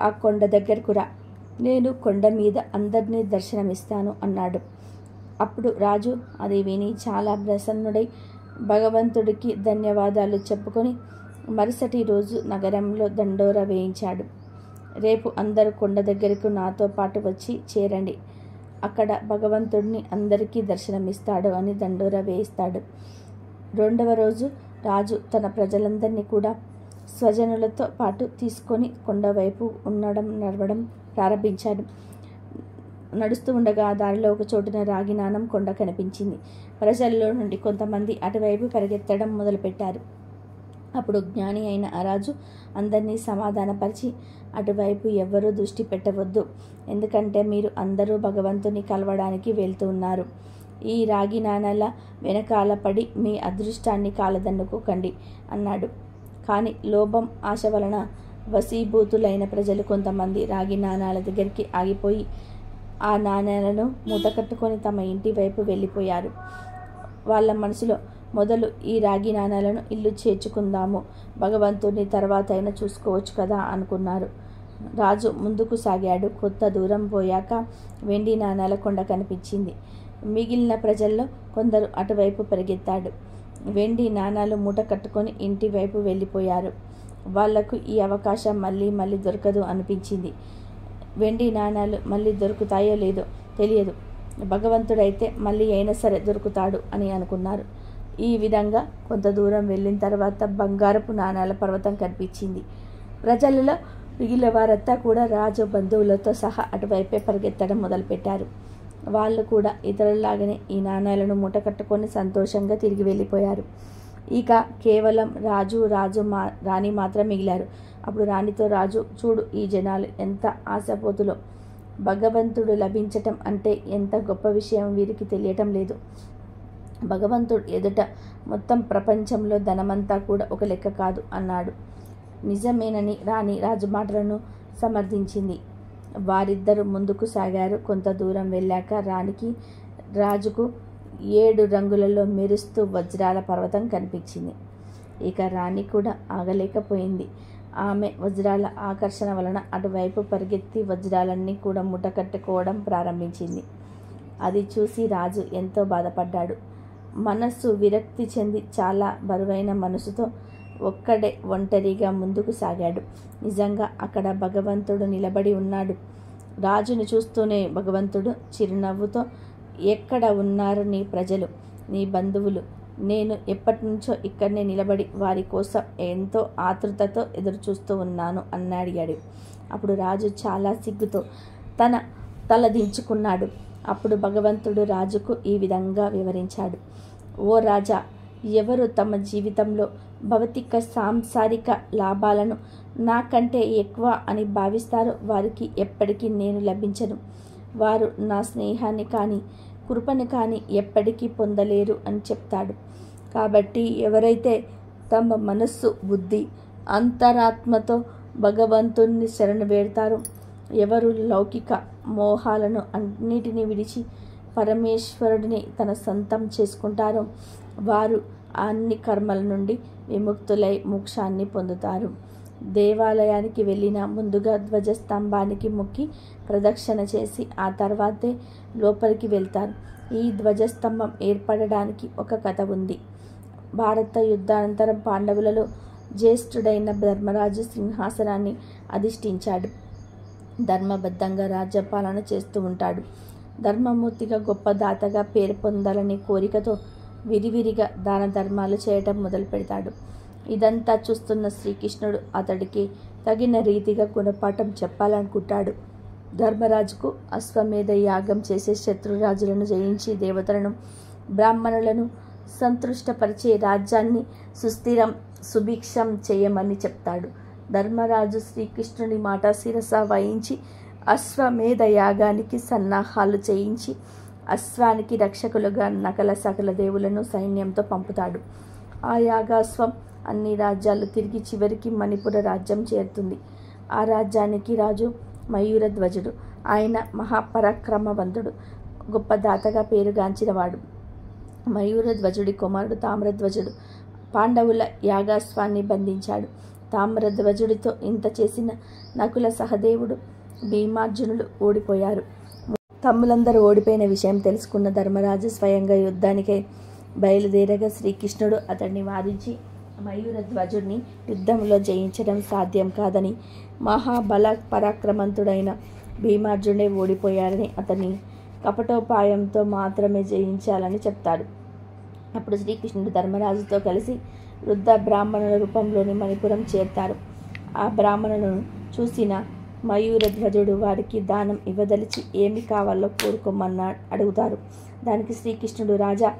ఆ కొండ దగ్గరకు రా, నేను కొండ మీద అందరినీ దర్శనమిస్తాను అన్నాడు. అప్పుడు రాజు అది విని చాలా ప్రసన్నుడై భగవంతుడికి ధన్యవాదాలు చెప్పుకొని మరుసటి రోజు నగరంలో దండోరా వేయించాడు. రేపు అందరూ కొండ దగ్గరకు నాతో పాటు వచ్చి చేరండి, అక్కడ భగవంతుడిని అందరికీ దర్శనమిస్తాడు అని దండోరా వేయిస్తాడు. రెండవ రోజు రాజు తన ప్రజలందరినీ కూడా స్వజనులతో పాటు తీసుకొని కొండవైపు నడవడం ప్రారంభించాడు. నడుస్తూ ఉండగా దారిలో ఒక చోటున రాగి నాణం కొండ కనిపించింది. ప్రజల్లో నుండి కొంతమంది అటువైపు పరిగెత్తడం మొదలుపెట్టారు. అప్పుడు జ్ఞాని అయిన ఆ రాజు అందరినీ సమాధానపరిచి, అటువైపు ఎవ్వరూ దృష్టి పెట్టవద్దు, ఎందుకంటే మీరు అందరూ భగవంతుని కలవడానికి వెళ్తూ ఉన్నారు. ఈ రాగి నాణాల వెనకాల పడి మీ అదృష్టాన్ని కాలదన్నుకోకండి అన్నాడు. కానీ లోభం, ఆశ వలన వశీభూతులైన ప్రజలు కొంతమంది రాగి నాణాల దగ్గరికి ఆగిపోయి ఆ నాణేలను మూటకట్టుకొని తమ ఇంటి వైపు వెళ్ళిపోయారు. వాళ్ళ మనసులో మొదలు ఈ రాగి నాణాలను ఇల్లు చేర్చుకుందాము, భగవంతుని తర్వాత అయినా చూసుకోవచ్చు కదా అనుకున్నారు. రాజు ముందుకు సాగాడు. కొంత దూరం పోయాక వెండి నాణాల కొండ కనిపించింది. మిగిలిన ప్రజల్లో కొందరు అటువైపు పరిగెత్తాడు. వెండి నాణాలు మూట కట్టుకొని ఇంటి వైపు వెళ్ళిపోయారు. వాళ్లకు ఈ అవకాశం మళ్ళీ మళ్ళీ దొరకదు అనిపించింది. వెండి నాణాలు మళ్ళీ దొరుకుతాయో లేదో తెలియదు, భగవంతుడైతే మళ్ళీ అయినా సరే దొరుకుతాడు అని అనుకున్నారు. ఈ విధంగా కొంత దూరం వెళ్ళిన తర్వాత బంగారపు నాణాల పర్వతం కనిపించింది. ప్రజలలో మిగిలిన వారంతా కూడా రాజు బంధువులతో సహా అటువైపే పరిగెత్తడం మొదలుపెట్టారు. వాళ్ళు కూడా ఇతరుల్లాగానే ఈ నాణాలను మూట కట్టుకొని సంతోషంగా తిరిగి వెళ్ళిపోయారు. ఇక కేవలం రాణి మాత్రం మిగిలారు. అప్పుడు రాణితో రాజు, చూడు, ఈ జనాలు ఎంత ఆశపోతులో, భగవంతుడు లభించటం అంటే ఎంత గొప్ప విషయం వీరికి తెలియటం లేదు. భగవంతుడు ఎదుట మొత్తం ప్రపంచంలో ధనమంతా కూడా ఒక లెక్క కాదు అన్నాడు. నిజమేనని రాణి రాజు మాటలను సమర్థించింది. వారిద్దరూ ముందుకు సాగారు. కొంత దూరం వెళ్ళాక రాజుకు 7 రంగులలో మెరుస్తూ వజ్రాల పర్వతం కనిపించింది. ఇక రాణి కూడా ఆగలేకపోయింది. ఆమె వజ్రాల ఆకర్షణ వలన అటువైపు పరిగెత్తి వజ్రాలన్నీ కూడా ముటకట్టుకోవడం ప్రారంభించింది. అది చూసి రాజు ఎంతో బాధపడ్డాడు. మనస్సు విరక్తి చెంది చాలా బరువైన మనసుతో ఒక్కడే ఒంటరిగా ముందుకు సాగాడు. నిజంగా అక్కడ భగవంతుడు నిలబడి ఉన్నాడు. రాజును చూస్తూనే భగవంతుడు చిరునవ్వుతో, ఎక్కడ ఉన్నారు నీ ప్రజలు, నీ బంధువులు? నేను ఎప్పటి నుంచో ఇక్కడనే నిలబడి వారి కోసం ఎంతో ఆతృతతో ఎదురు చూస్తూ ఉన్నాను అని అడిగాడు. అప్పుడు రాజు చాలా సిగ్గుతో తన తల దించుకున్నాడు. అప్పుడు భగవంతుడు రాజుకు ఈ విధంగా వివరించాడు. ఓ రాజా, ఎవరు తమ జీవితంలో భౌతిక సాంసారిక లాభాలను నాకంటే ఎక్కువ అని భావిస్తారో వారికి ఎప్పటికీ నేను లభించను. వారు నా స్నేహాన్ని కానీ కృపను కానీ ఎప్పటికీ పొందలేరు అని చెప్తాడు. కాబట్టి ఎవరైతే తమ మనస్సు, బుద్ధి, అంతరాత్మతో భగవంతుణ్ణి శరణు వేడతారో, ఎవరు లౌకిక మోహాలను అన్నిటినీ విడిచి పరమేశ్వరుడిని తన సొంతం చేసుకుంటారో వారు అన్ని కర్మల నుండి విముక్తులై మోక్షాన్ని పొందుతారు. దేవాలయానికి వెళ్ళిన ముందుగా ధ్వజస్తంభానికి మొక్కి ప్రదక్షిణ చేసి ఆ తర్వాతే లోపలికి వెళ్తారు. ఈ ధ్వజస్తంభం ఏర్పడడానికి ఒక కథ ఉంది. భారత యుద్ధానంతరం పాండవులలో జ్యేష్ఠుడైన ధర్మరాజు సింహాసనాన్ని అధిష్ఠించాడు. ధర్మబద్ధంగా రాజ్యపాలన చేస్తూ ఉంటాడు. ధర్మమూర్తిగా గొప్ప దాతగా పేరు పొందాలనే కోరికతో విరివిరిగా దాన ధర్మాలు చేయటం మొదలు పెడతాడు. ఇదంతా చూస్తున్న శ్రీకృష్ణుడు అతడికి తగిన రీతిగా గుణపాఠం చెప్పాలనుకుంటాడు. ధర్మరాజుకు అశ్వమేధ యాగం చేసే శత్రురాజులను జయించి దేవతలను, బ్రాహ్మణులను సంతృష్టపరిచే రాజ్యాన్ని సుస్థిరం, సుభిక్షం చేయమని చెప్తాడు. ధర్మరాజు శ్రీకృష్ణుని మాట శిరస వహించి అశ్వమేధ యాగానికి సన్నాహాలు చేయించి అశ్వానికి రక్షకులుగా నకల సకల దేవులను సైన్యంతో పంపుతాడు. ఆ యాగాశ్వం అన్ని రాజ్యాలు తిరిగి చివరికి మణిపుర రాజ్యం చేరుతుంది. ఆ రాజ్యానికి రాజు మయూరధ్వజుడు. ఆయన మహాపరాక్రమవంతుడు, గొప్ప దాతగా పేరుగాంచినవాడు. మయూరధ్వజుడి కుమారుడు తామ్రధ్వజుడు పాండవుల యాగాశ్వాన్ని బంధించాడు. తామ్రధ్వజుడితో ఇంత చేసిన నకుల సహదేవుడు భీమార్జునులు ఓడిపోయారు. తమ్ములందరూ ఓడిపోయిన విషయం తెలుసుకున్న ధర్మరాజు స్వయంగా యుద్ధానికై బయలుదేరగా శ్రీకృష్ణుడు అతడిని వారించి మయూరధ్వజుడిని యుద్ధంలో జయించడం సాధ్యం కాదని, మహాబల పరాక్రమంతుడైన భీమార్జునే ఓడిపోయాడని, అతన్ని కపటోపాయంతో మాత్రమే జయించాలని చెప్తాడు. అప్పుడు శ్రీకృష్ణుడు ధర్మరాజుతో కలిసి వృద్ధ బ్రాహ్మణుల రూపంలోని మణిపురం చేరుతారు. ఆ బ్రాహ్మణులను చూసిన మయూరధ్వజుడు వారికి దానం ఇవ్వదలిచి ఏమి కావాలో కోరుకోమన్నా అడుగుతారు. దానికి శ్రీకృష్ణుడు, రాజా,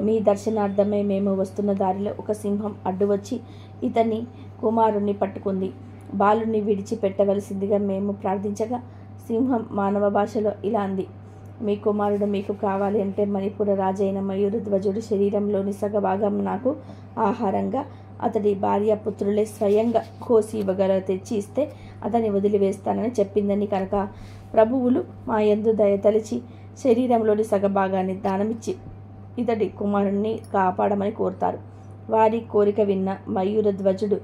మీ దర్శనార్థమై మేము వస్తున్న దారిలో ఒక సింహం అడ్డు వచ్చి ఇతని కుమారుణ్ణి పట్టుకుంది. బాలుని విడిచిపెట్టవలసిందిగా మేము ప్రార్థించగా సింహం మానవ భాషలో ఇలా అంది: మీ కుమారుడు మీకు కావాలి అంటే మణిపుర రాజైన మయూరధ్వజుడు శరీరంలోని సగభాగం నాకు ఆహారంగా అతడి భార్య పుత్రులే స్వయంగా కోసి ఇవ్వగల తెచ్చి ఇస్తే అతన్ని వదిలివేస్తానని చెప్పిందని కనుక ప్రభువులు మా యందు దయతలిచి శరీరంలోని సగభాగాన్ని దానమిచ్చి ఇతడి కుమారుణ్ణి కాపాడమని కోరుతారు. వారి కోరిక విన్న మయూరధ్వజుడు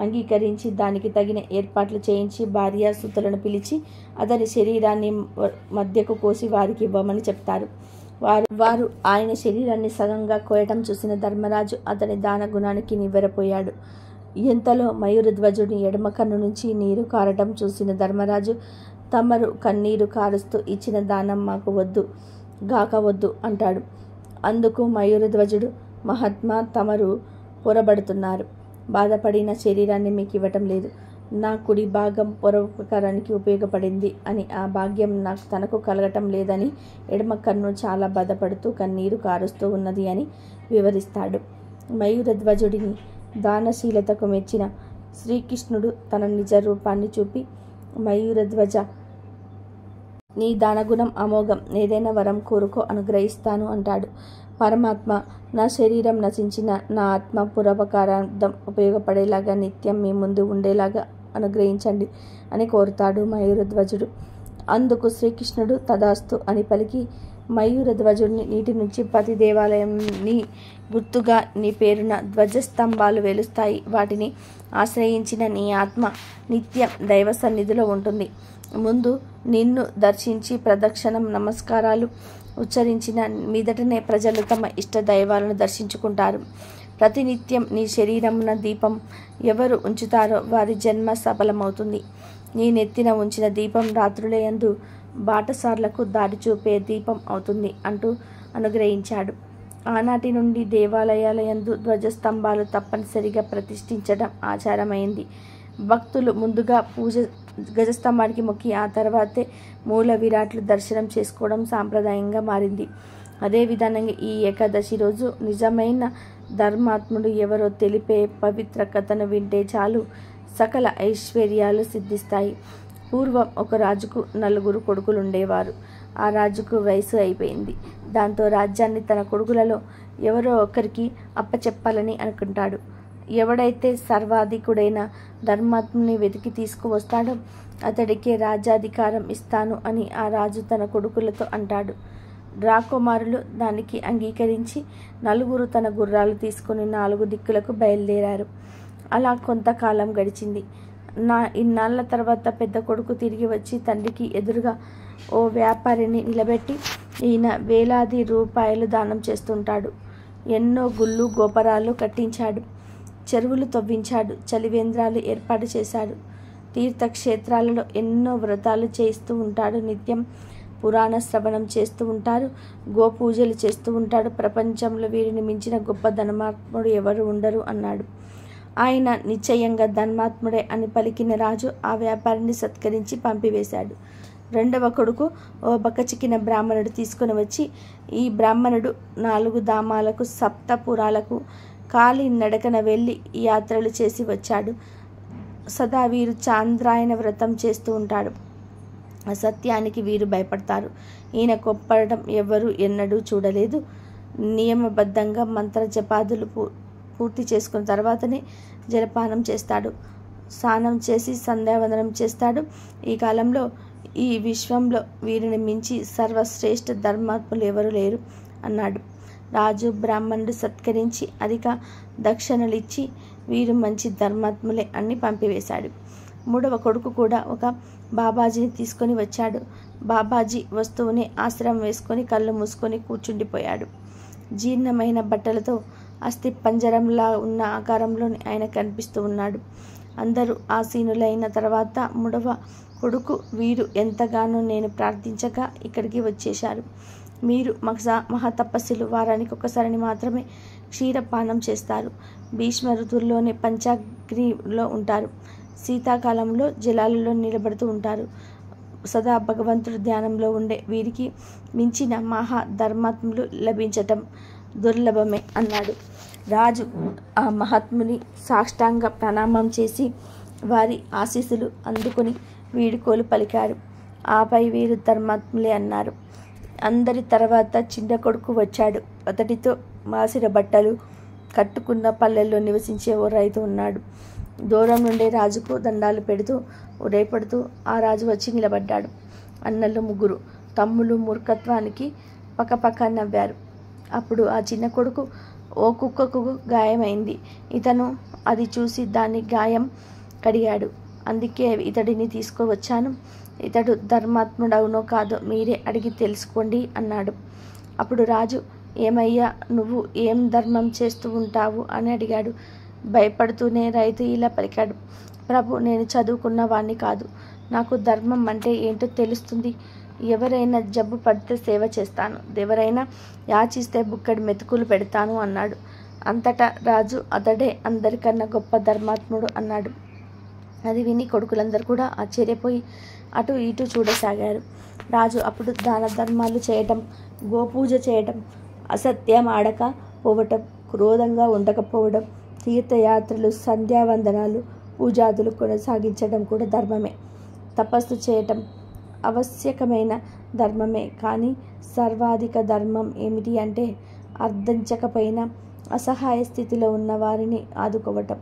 అంగీకరించి దానికి తగిన ఏర్పాట్లు చేయించి భార్యాసుతులను పిలిచి అతని శరీరాన్ని మధ్యకు కోసి వారికి ఇవ్వమని చెప్తారు. వారు ఆయన శరీరాన్ని సగంగా కోయటం చూసిన ధర్మరాజు అతని దాన గుణానికి నివ్వెరపోయాడు. ఇంతలో మయూరధ్వజుడి ఎడమ కన్ను నుంచి నీరు కారటం చూసిన ధర్మరాజు, తమరు కన్నీరు కారుస్తూ ఇచ్చిన దానం మాకు వద్దు గాక వద్దు అంటాడు. అందుకు మయూరధ్వజుడు, మహాత్మా, తమరు పొరబడుతున్నారు. బాధపడిన శరీరాన్ని మీకు ఇవ్వటం లేదు. నా కుడి భాగం పరోపకారానికి ఉపయోగపడింది అని ఆ భాగ్యం తనకు కలగటం లేదని ఎడమ కన్ను చాలా బాధపడుతూ కన్నీరు కారుస్తూ ఉన్నది అని వివరిస్తాడు. మయూరధ్వజుడిని దానశీలతకు మెచ్చిన శ్రీకృష్ణుడు తన నిజ రూపాన్ని చూపి, మయూరధ్వజ, నీ దానగుణం అమోఘం, ఏదైనా వరం కోరుకో అనుగ్రహిస్తాను అంటాడు. పరమాత్మ, నా శరీరం నశించిన నా ఆత్మ పురోపకారార్థం ఉపయోగపడేలాగా నిత్యం మీ ముందు ఉండేలాగా అనుగ్రహించండి అని కోరుతాడు మయూరధ్వజుడు. అందుకు శ్రీకృష్ణుడు తదాస్తు అని పలికి మయూరధ్వజుడిని నీటి నుంచి ప్రతి దేవాలయంని గుర్తుగా నీ పేరున ధ్వజస్తంభాలు వెలుస్తాయి. వాటిని ఆశ్రయించిన నీ ఆత్మ నిత్యం దైవ సన్నిధిలో ఉంటుంది. ముందు నిన్ను దర్శించి ప్రదక్షిణం నమస్కారాలు ఉచ్చరించిన మీదటనే ప్రజలు తమ ఇష్ట దైవాలను దర్శించుకుంటారు. ప్రతినిత్యం నీ శరీరమున దీపం ఎవరు ఉంచుతారో వారి జన్మ సఫలమవుతుంది. నీ నెత్తిన ఉంచిన దీపం రాత్రులయందు బాటసార్లకు దారి చూపే దీపం అవుతుంది అంటూ అనుగ్రహించాడు. ఆనాటి నుండి దేవాలయాలయందు ధ్వజస్తంభాలు తప్పనిసరిగా ప్రతిష్ఠించడం ఆచారమైంది. భక్తులు ముందుగా గజస్తంభానికి మొక్కి ఆ తర్వాతే మూల విరాట్లు దర్శనం చేసుకోవడం సాంప్రదాయంగా మారింది. అదే విధానంగా ఈ ఏకాదశి రోజు నిజమైన ధర్మాత్ముడు ఎవరో తెలిపే పవిత్ర కథను వింటే చాలు సకల ఐశ్వర్యాలు సిద్ధిస్తాయి. పూర్వం ఒక రాజుకు 4 కొడుకులు ఉండేవారు. ఆ రాజుకు వయసు అయిపోయింది. దాంతో రాజ్యాన్ని తన కొడుకులలో ఎవరో ఒకరికి అప్పచెప్పాలని అనుకుంటాడు. ఎవడైతే సర్వాధికుడైన ధర్మాత్ముని వెతికి తీసుకువస్తాడో అతడికే రాజ్యాధికారం ఇస్తాను అని ఆ రాజు తన కొడుకులతో అంటాడు. రాకుమారులు దానికి అంగీకరించి 4 తన గుర్రాలు తీసుకుని 4 దిక్కులకు బయలుదేరారు. అలా కొంతకాలం గడిచింది. ఇన్నాళ్ల తర్వాత పెద్ద కొడుకు తిరిగి వచ్చి తండ్రికి ఎదురుగా ఓ వ్యాపారిని నిలబెట్టి, ఈయన వేలాది రూపాయలు దానం చేస్తుంటాడు. ఎన్నో గుళ్ళు గోపురాలు కట్టించాడు. చెరువులు తవ్వించాడు. చలివేంద్రాలు ఏర్పాటు చేశాడు. తీర్థక్షేత్రాలలో ఎన్నో వ్రతాలు చేస్తూ ఉంటాడు. నిత్యం పురాణ శ్రవణం చేస్తూ ఉంటారు. గోపూజలు చేస్తూ ఉంటాడు. ప్రపంచంలో వీరిని మించిన గొప్ప ధర్మాత్ముడు ఎవరు ఉండరు అన్నాడు. ఆయన నిశ్చయంగా ధర్మాత్ముడే అని పలికిన రాజు ఆ వ్యాపారిని సత్కరించి పంపివేశాడు. 2వ కొడుకు ఓ బక్కచిక్కిన బ్రాహ్మణుడు తీసుకుని వచ్చి, ఈ బ్రాహ్మణుడు 4 ధామాలకు సప్తపురాలకు కాలి నడకన వెళ్ళి యాత్రలు చేసి వచ్చాడు. సదా వీరు చాంద్రాయణ వ్రతం చేస్తూ ఉంటాడు. అసత్యానికి వీరు భయపడతారు. ఈయన కొప్పడం ఎవరు ఎన్నడూ చూడలేదు. నియమబద్ధంగా మంత్ర జపాదులు పూర్తి చేసుకున్న తర్వాతనే జలపానం చేస్తాడు. స్నానం చేసి సంధ్యావందనం చేస్తాడు. ఈ కాలంలో ఈ విశ్వంలో వీరిని మించి సర్వశ్రేష్ఠ ధర్మాత్ములు ఎవరు లేరు అన్నాడు. రాజు బ్రాహ్మణుడు సత్కరించి అధిక దక్షిణలిచ్చి వీరు మంచి ధర్మాత్ములే అని పంపివేశాడు. మూడవ కొడుకు కూడా ఒక బాబాజీని తీసుకొని వచ్చాడు. బాబాజీ వస్తువుని ఆశ్రమం వేసుకొని కళ్ళు మూసుకొని కూర్చుండిపోయాడు. జీర్ణమైన బట్టలతో అస్థి పంజరంలా ఉన్న ఆకారంలోని ఆయన కనిపిస్తూ ఉన్నాడు. అందరూ ఆసీనులైన తర్వాత మూడవ కొడుకు, వీరు ఎంతగానో నేను ప్రార్థించగా ఇక్కడికి వచ్చేశారు. మీరు మహాతపస్సులు వారానికి ఒకసారిని మాత్రమే క్షీరపానం చేస్తారు. భీష్మ ఋతువుల్లోనే పంచాగ్నిలో ఉంటారు. శీతాకాలంలో జలాలలో నిలబడుతూ ఉంటారు. సదా భగవంతుడు ధ్యానంలో ఉండే వీరికి మించిన మహా ధర్మాత్ములు లభించటం దుర్లభమే అన్నాడు. రాజు ఆ మహాత్ముని సాష్టాంగ ప్రణామం చేసి వారి ఆశీస్సులు అందుకొని వీడుకోలు పలికాడు. ఆపై వీరు ధర్మాత్ములే అన్నారు. అందరి తర్వాత చిన్న కొడుకు వచ్చాడు. అతడితో మాసిన బట్టలు కట్టుకున్న పల్లెల్లో నివసించే ఓ రైతు ఉన్నాడు. దూరం నుండే రాజుకు దండాలు పెడుతూ ఉదయపడుతూ ఆ రాజు వచ్చి నిలబడ్డాడు. అన్నలు ముగ్గురు తమ్ములు మూర్ఖత్వానికి పక్కపక్క నవ్వారు. అప్పుడు ఆ చిన్న కొడుకు, ఓ కుక్కకు గాయమైంది. ఇతను అది చూసి దాని గాయం కడిగాడు. అందుకే ఇతడిని తీసుకువచ్చాను. ఇతడు ధర్మాత్ముడవునో కాదో మీరే అడిగి తెలుసుకోండి అన్నాడు. అప్పుడు రాజు, ఏమయ్యా, నువ్వు ఏం ధర్మం చేస్తూ ఉంటావు అని అడిగాడు. భయపడుతూనే రైతు ఇలా పలికాడు, ప్రభు, నేను చదువుకున్న వాణ్ణి కాదు. నాకు ధర్మం అంటే ఏంటో తెలుస్తుంది. ఎవరైనా జబ్బు పడితే సేవ చేస్తాను. ఎవరైనా యాచిస్తే బుక్కడి మెతుకులు పెడతాను అన్నాడు. అంతటా రాజు, అతడే అందరికన్నా గొప్ప ధర్మాత్ముడు అన్నాడు. అది విని కొడుకులందరూ కూడా ఆశ్చర్యపోయి అటు ఇటు చూడసాగారు. రాజు అప్పుడు దాన ధర్మాలు చేయటం, గోపూజ చేయటం, అసత్యం ఆడక పోవటం, క్రోధంగా ఉండకపోవడం, తీర్థయాత్రలు, సంధ్యావందనాలు, పూజాదులు కొనసాగించడం కూడా ధర్మమే. తపస్సు చేయటం ఆవశ్యకమైన ధర్మమే. కానీ సర్వాధిక ధర్మం ఏమిటి అంటే అర్థించకపోయినా అసహాయ స్థితిలో ఉన్న వారిని ఆదుకోవటం,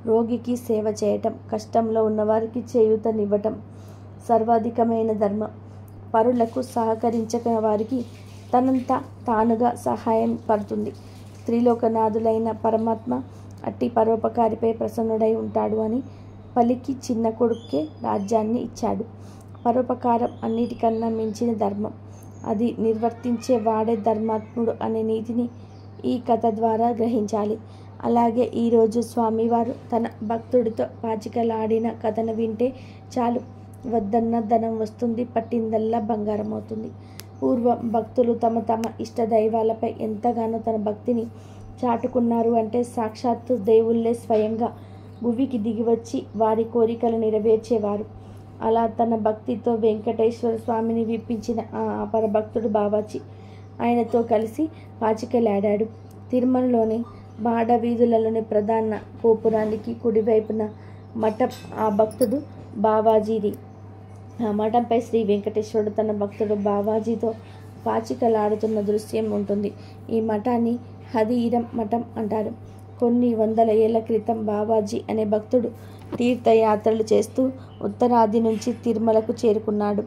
రోగికి సేవ చేయటం, కష్టంలో ఉన్నవారికి చేయూతనివ్వటం సర్వాధికమైన ధర్మం. పరులకు సహకరించక వారికి తనంత తానుగా సహాయం పడుతుంది. త్రిలోకనాథులైన పరమాత్మ అట్టి పరోపకారిపై ప్రసన్నుడై ఉంటాడు అని పలికి చిన్న కొడుక్కే రాజ్యాన్ని ఇచ్చాడు. పరోపకారం అన్నిటికన్నా మించిన ధర్మం. అది నిర్వర్తించే వాడే ధర్మాత్ముడు అనే నీతిని ఈ కథ ద్వారా గ్రహించాలి. అలాగే ఈరోజు స్వామివారు తన భక్తుడితో పాచికలాడిన కథను వింటే చాలు, వద్దన్న ధనం వస్తుంది, పట్టిందల్లా బంగారం అవుతుంది. పూర్వం భక్తులు తమ తమ ఇష్ట దైవాలపై ఎంతగానో తన భక్తిని చాటుకున్నారు అంటే సాక్షాత్తు దేవుళ్ళే స్వయంగా భువికి దిగివచ్చి వారి కోరికలు నెరవేర్చేవారు. అలా తన భక్తితో వెంకటేశ్వర స్వామిని విప్పించిన ఆ అపర భక్తుడు బావాజీ ఆయనతో కలిసి పాచికలాడాడు. తిరుమలలోని మాడ వీధులలోని ప్రధాన గోపురానికి కుడివైపున మఠం ఆ భక్తుడు బావాజీది. ఆ మఠంపై శ్రీ వెంకటేశ్వరుడు తన భక్తుడు బావాజీతో పాచికలాడుతున్న దృశ్యం ఉంటుంది. ఈ మఠాన్ని హదీరం మఠం అంటారు. కొన్ని వందల ఏళ్ల క్రితం బావాజీ అనే భక్తుడు తీర్థయాత్రలు చేస్తూ ఉత్తరాది నుంచి తిరుమలకు చేరుకున్నాడు.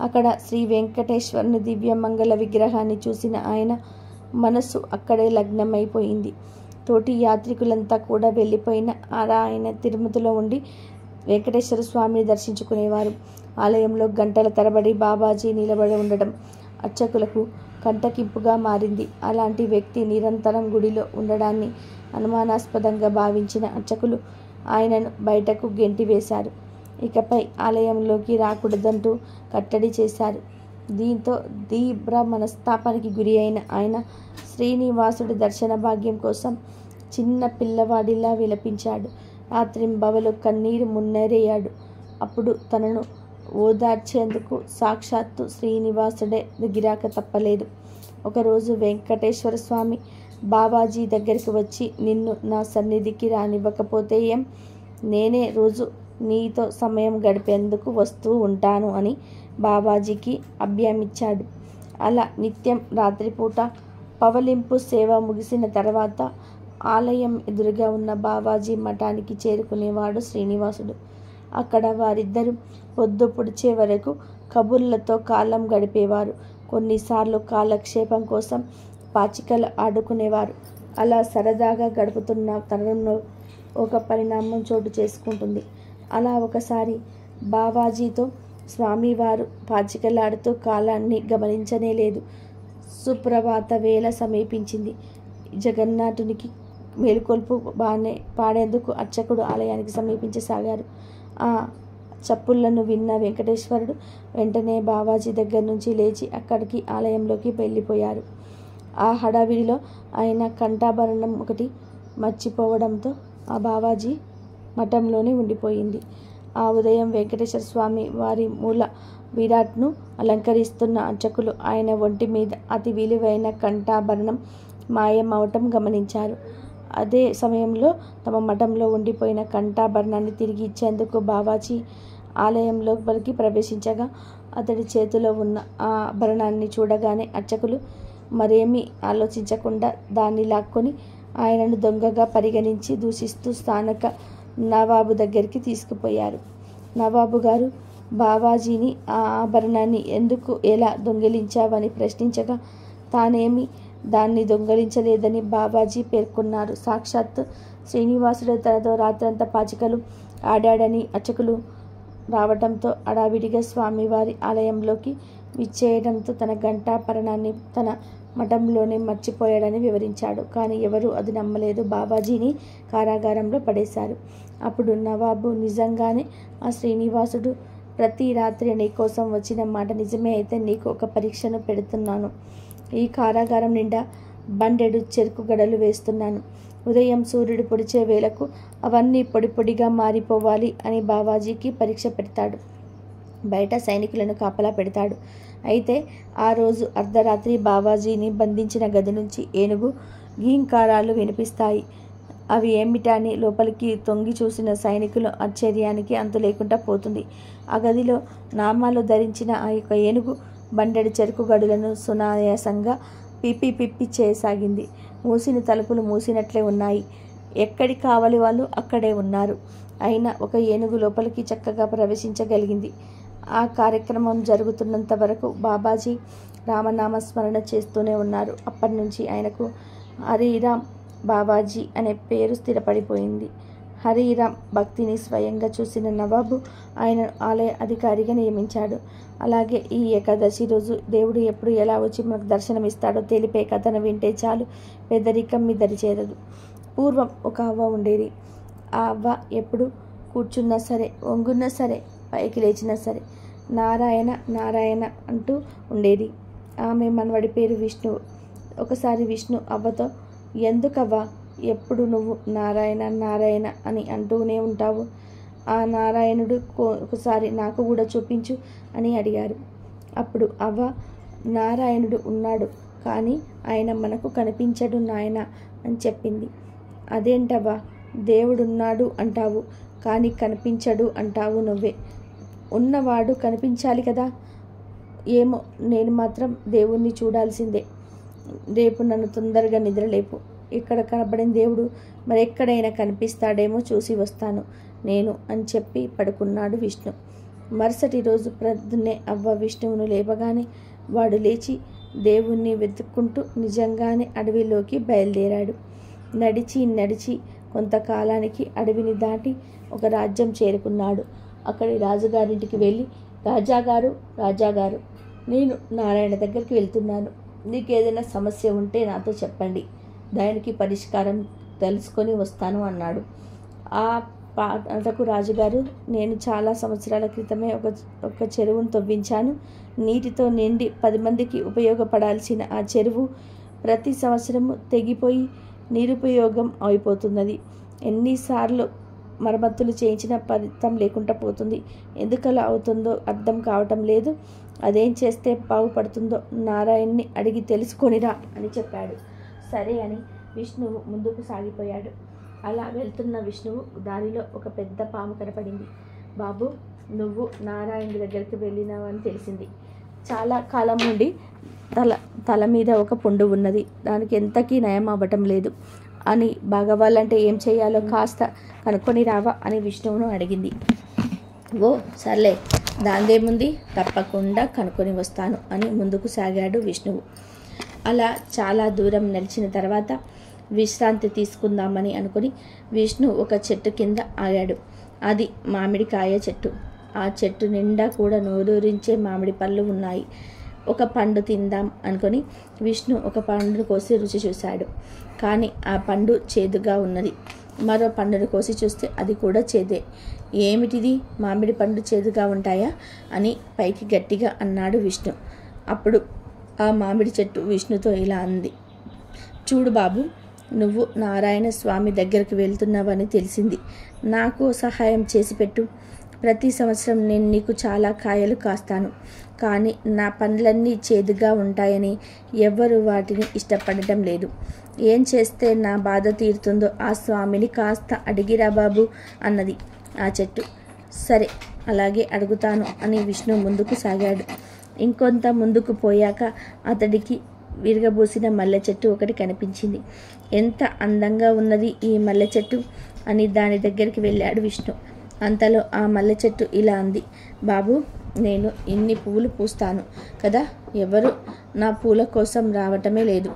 అక్కడ శ్రీ వెంకటేశ్వరుని దివ్యమంగళ విగ్రహాన్ని చూసిన ఆయన మనసు అక్కడే లగ్నమైపోయింది. తోటి యాత్రికులంతా కూడా వెళ్ళిపోయిన ఆయన తిరుమతిలో ఉండి వెంకటేశ్వర స్వామిని దర్శించుకునేవారు. ఆలయంలో గంటల తరబడి బాబాజీ నిలబడి ఉండడం అర్చకులకు కంటకింపుగా మారింది. అలాంటి వ్యక్తి నిరంతరం గుడిలో ఉండడాన్ని అనుమానాస్పదంగా భావించిన అర్చకులు ఆయనను బయటకు గెంటివేశారు. ఇకపై ఆలయంలోకి రాకూడదంటూ కట్టడి చేశారు. దీంతో తీవ్ర మనస్తాపానికి గురి అయిన ఆయన శ్రీనివాసుడి దర్శన భాగ్యం కోసం చిన్న పిల్లవాడిలా విలపించాడు. రాత్రింబవలు కన్నీరు మున్నరేయాడు. అప్పుడు తనను ఓదార్చేందుకు సాక్షాత్తు శ్రీనివాసుడే గిరాక తప్పలేదు. ఒకరోజు వెంకటేశ్వర స్వామి బాబాజీ దగ్గరికి వచ్చి, నిన్ను నా సన్నిధికి రానివ్వకపోతే ఏం? నేనే రోజు నీతో సమయం గడిపేందుకు వస్తూ ఉంటాను అని బాబాజీకి అభయమిచ్చాడు. అలా నిత్యం రాత్రిపూట పవలింపు సేవ ముగిసిన తర్వాత ఆలయం ఎదురుగా ఉన్న బాబాజీ మఠానికి చేరుకునేవాడు శ్రీనివాసుడు. అక్కడ వారిద్దరూ పొద్దు పొడిచే వరకు కబుర్లతో కాలం గడిపేవారు. కొన్నిసార్లు కాలక్షేపం కోసం పాచికలు ఆడుకునేవారు. అలా సరదాగా గడుపుతున్న తరుణంలో ఒక పరిణామం చోటు చేసుకుంటుంది. అలా ఒకసారి బాబాజీతో స్వామివారు పాచికలాడుతూ కాలాన్ని గమనించనే లేదు. సుప్రభాత వేళ సమీపించింది. జగన్నాథునికి మేలుకొల్పు పాడేందుకు అర్చకుడు ఆలయానికి సమీపించసాగారు. ఆ చప్పుళ్లను విన్న వెంకటేశ్వరుడు వెంటనే బాబాజీ దగ్గర నుంచి లేచి అక్కడికి ఆలయంలోకి వెళ్ళిపోయారు. ఆ హడావిడిలో ఆయన కంఠాభరణం ఒకటి మర్చిపోవడంతో ఆ బాబాజీ మఠంలోనే ఉండిపోయింది. ఆ ఉదయం వెంకటేశ్వర స్వామి వారి మూల విరాట్ను అలంకరిస్తున్న అర్చకులు ఆయన ఒంటి మీద అతి విలువైన కంఠాభరణం మాయమవటం గమనించారు. అదే సమయంలో తమ మఠంలో ఉండిపోయిన కంఠాభరణాన్ని తిరిగి ఇచ్చేందుకు బాబాజీ ఆలయంలోకి ప్రవేశించగా అతడి చేతిలో ఉన్న ఆ ఆభరణాన్ని చూడగానే అర్చకులు మరేమీ ఆలోచించకుండా దాన్ని లాక్కొని ఆయనను దొంగగా పరిగణించి దూషిస్తూ స్థానిక నవాబు దగ్గరికి తీసుకుపోయారు. నవాబు గారు బాబాజీని ఆ ఆభరణాన్ని ఎందుకు ఎలా దొంగిలించావని ప్రశ్నించగా తానేమి దాన్ని దొంగిలించలేదని బాబాజీ పేర్కొన్నారు. సాక్షాత్ శ్రీనివాసుడు తనతో రాత్రంతా పాచికలు ఆడాడని అర్చకులు రావడంతో హడావిడిగా స్వామివారి ఆలయంలోకి విచ్చేయడంతో తన ఘంటాభరణాన్ని తన మఠంలోనే మర్చిపోయాడని వివరించాడు. కానీ ఎవరూ అది నమ్మలేదు. బాబాజీని కారాగారంలో పడేశారు. అప్పుడు నవాబు నిజంగానే ఆ శ్రీనివాసుడు ప్రతి రాత్రి నీకోసం వచ్చిన మాట నిజమే అయితే నీకు ఒక పరీక్షను పెడుతున్నాను. ఈ కారాగారం నిండా బండెడు చెరుకు గడలు వేస్తున్నాను. ఉదయం సూర్యుడు పొడిచే వేళకు అవన్నీ పొడి పొడిగా మారిపోవాలి అని బాబాజీకి పరీక్ష పెడతాడు. బయట సైనికులను కాపలా పెడతాడు. అయితే ఆ రోజు అర్ధరాత్రి బాబాజీని బంధించిన గది నుంచి ఏనుగు గీంకారాలు వినిపిస్తాయి. అవి ఏమిటని లోపలికి తొంగి చూసిన సైనికుల ఆశ్చర్యానికి అంతు లేకుండా పోతుంది. ఆ గదిలో నామాలు ధరించిన ఆ యొక్క ఏనుగు బండెడు చెరుకు గడులను సునాయాసంగా పిప్పి చేయసాగింది. మూసిన తలుపులు మూసినట్లే ఉన్నాయి. ఎక్కడి కావలి వాళ్ళు అక్కడే ఉన్నారు. అయినా ఒక ఏనుగు లోపలికి చక్కగా ప్రవేశించగలిగింది. ఆ కార్యక్రమం జరుగుతున్నంత వరకు బాబాజీ రామనామస్మరణ చేస్తూనే ఉన్నారు. అప్పటి నుంచి ఆయనకు హరిరామ్ బాబాజీ అనే పేరు స్థిరపడిపోయింది. హరిరామ్ భక్తిని స్వయంగా చూసిన నవాబు ఆయన ఆలయ అధికారిగా నియమించాడు. అలాగే ఈ ఏకాదశి రోజు దేవుడు ఎప్పుడు ఎలా వచ్చి మనకు దర్శనమిస్తాడో తెలిపే కథను వింటే చాలు, పెద్దరికం మీ దరి చేరదు. పూర్వం ఒక అవ్వ ఉండేది. ఆ అవ్వ ఎప్పుడు కూర్చున్నా సరే, వంగున్నా సరే, పైకి లేచినా సరే నారాయణ నారాయణ అంటూ ఉండేది. ఆమె మనవడి పేరు విష్ణువు. ఒకసారి విష్ణు అవ్వతో, ఎందుకవ్వా ఎప్పుడు నువ్వు నారాయణ నారాయణ అని అంటూనే ఉంటావు? ఆ నారాయణుడు ఒకసారి నాకు కూడా చూపించు అని అడిగారు. అప్పుడు అవ్వ, నారాయణుడు ఉన్నాడు, కానీ ఆయన మనకు కనిపించడు నాయన అని చెప్పింది. అదేంటవ్వా, దేవుడున్నాడు అంటావు కానీ కనిపించడు అంటావు నువ్వే. ఉన్నవాడు కనిపించాలి కదా. ఏమో, నేను మాత్రం దేవుణ్ణి చూడాల్సిందే. రేపు నన్ను తొందరగా నిద్రలేపు. ఇక్కడ కనపడిన దేవుడు మరెక్కడైనా కనిపిస్తాడేమో చూసి వస్తాను నేను అని చెప్పి పడుకున్నాడు విష్ణు. మరుసటి రోజు ప్రొద్దున్నే అవ్వ విష్ణువును లేపగానే వాడు లేచి దేవుణ్ణి వెతుక్కుంటూ నిజంగానే అడవిలోకి బయలుదేరాడు. నడిచి కొంతకాలానికి అడవిని దాటి ఒక రాజ్యం చేరుకున్నాడు. అక్కడి రాజుగారింటికి వెళ్ళి, రాజాగారు, నేను నారాయణ దగ్గరికి వెళ్తున్నాను. నీకేదైనా సమస్య ఉంటే నాతో చెప్పండి, దానికి పరిష్కారం తెలుసుకొని వస్తాను అన్నాడు. ఆ పాటకు రాజుగారు, నేను చాలా సంవత్సరాల క్రితమే ఒక చెరువును తవ్వించాను. నీటితో నిండి 10 మందికి ఉపయోగపడాల్సిన ఆ చెరువు ప్రతి సంవత్సరము తెగిపోయి నిరుపయోగం అయిపోతున్నది. ఎన్నిసార్లు మరమ్మతులు చేయించిన ఫలితం లేకుండా పోతుంది. ఎందుకలా అవుతుందో అర్థం కావటం లేదు. అదేం చేస్తే బాగుపడుతుందో నారాయణ్ణి అడిగి తెలుసుకొనిరా అని చెప్పాడు. సరే అని విష్ణువు ముందుకు సాగిపోయాడు. అలా వెళ్తున్న విష్ణువు దారిలో ఒక పెద్ద పాము కనపడింది. బాబు, నువ్వు నారాయణుడి దగ్గరికి వెళ్ళినావని తెలిసింది. చాలా కాలం నుండి తల మీద ఒక పుండు ఉన్నది. దానికి ఎంతకీ నయం అవ్వటం లేదు అని బాగవ్వాలంటే ఏం చేయాలో కాస్త కనుక్కొని రావా అని విష్ణువును అడిగింది. ఓ సర్లే, దాందేముంది, తప్పకుండా కనుక్కొని వస్తాను అని ముందుకు సాగాడు విష్ణువు. అలా చాలా దూరం నడిచిన తర్వాత విశ్రాంతి తీసుకుందామని అనుకుని విష్ణు ఒక చెట్టు కింద ఆగాడు. అది మామిడికాయ చెట్టు. ఆ చెట్టు నిండా కూడా నోరూరించే మామిడి పళ్ళు ఉన్నాయి. ఒక పండు తిందాం అనుకుని విష్ణు ఒక పండును కోసి రుచి చూశాడు. కానీ ఆ పండు చేదుగా ఉన్నది. మరో పండును కోసి చూస్తే అది కూడా చేదే. ఏమిటిది, మామిడి పండు చేదుగా ఉంటాయా అని పైకి గట్టిగా అన్నాడు విష్ణు. అప్పుడు ఆ మామిడి చెట్టు విష్ణుతో ఇలా అంది. చూడు బాబు, నువ్వు నారాయణ స్వామి దగ్గరికి వెళ్తున్నావని తెలిసింది. నాకు సహాయం చేసి పెట్టు. ప్రతి సంవత్సరం నేను నీకు చాలా కాయలు కాస్తాను. కానీ నా పండ్లన్నీ చేదుగా ఉంటాయని ఎవ్వరూ వాటిని ఇష్టపడటం లేదు. ఏం చేస్తే నా బాధ తీరుతుందో ఆ స్వామిని కాస్త అడిగిరా బాబు అన్నది ఆ చెట్టు. సరే, అలాగే అడుగుతాను అని విష్ణు ముందుకు సాగాడు. ఇంకొంత ముందుకు పోయాక అతడికి విరగబూసిన మల్లె చెట్టు ఒకటి కనిపించింది. ఎంత అందంగా ఉన్నది ఈ మల్లె చెట్టు అని దాని దగ్గరికి వెళ్ళాడు విష్ణు. అంతలో ఆ మల్లె చెట్టు ఇలా అంది. బాబు, నేను ఇన్ని పువ్వులు పూస్తాను కదా, ఎవరు నా పూల కోసం రావటమే లేదు.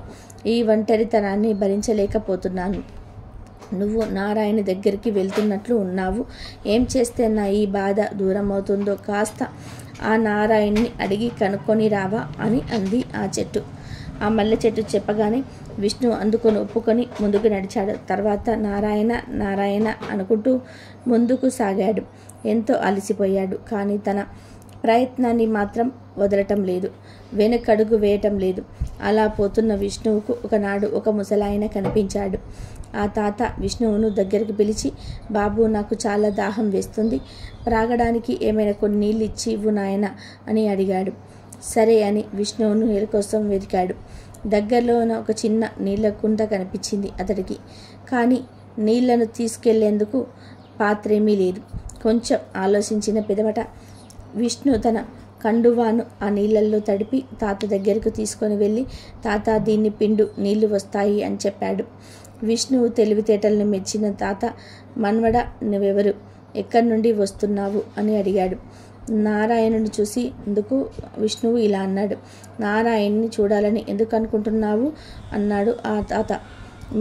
ఈ ఒంటరితనాన్ని భరించలేకపోతున్నాను. నువ్వు నారాయణ దగ్గరికి వెళ్తున్నట్లు ఉన్నావు. ఏం చేస్తే నా ఈ బాధ దూరం అవుతుందో కాస్త ఆ నారాయణ్ణి అడిగి కనుక్కొని రావా అని అంది ఆ చెట్టు. ఆ మల్లె చెట్టు చెప్పగానే విష్ణు అందుకొని ఒప్పుకొని ముందుకు నడిచాడు. తర్వాత నారాయణ నారాయణ అనుకుంటూ ముందుకు సాగాడు. ఎంతో అలసిపోయాడు. కానీ తన ప్రయత్నాన్ని మాత్రం వదలటం లేదు, వెనకడుగు వేయటం లేదు. అలా పోతున్న విష్ణువుకు ఒకనాడు ఒక ముసలాయన కనిపించాడు. ఆ తాత విష్ణువును దగ్గరికి పిలిచి, బాబు, నాకు చాలా దాహం వేస్తుంది. త్రాగడానికి ఏమైనా కొన్ని నీళ్ళు ఇచ్చి ఇవ్వు నాయన అని అడిగాడు. సరే అని విష్ణువును నీళ్ళ కోసం వెతికాడు. దగ్గరలోన ఒక చిన్న నీళ్ళ కుంట కనిపించింది అతడికి. కానీ నీళ్లను తీసుకెళ్లేందుకు పాత్రేమీ లేదు. కొంచెం ఆలోచించిన పిదమట విష్ణు తన కండువాను ఆ నీళ్ళల్లో తడిపి తాత దగ్గరకు తీసుకొని వెళ్ళి, తాత, దీన్ని పిండు, నీళ్లు వస్తాయి అని చెప్పాడు. విష్ణువు తెలివితేటలను మెచ్చిన తాత, మన్వడ, నువ్వెవరు, ఎక్కడి నుండి వస్తున్నావు అని అడిగాడు. నారాయణుని చూసి అందుకు విష్ణువు ఇలా అన్నాడు. నారాయణ్ణి చూడాలని ఎందుకు అనుకుంటున్నావు అన్నాడు ఆ తాత.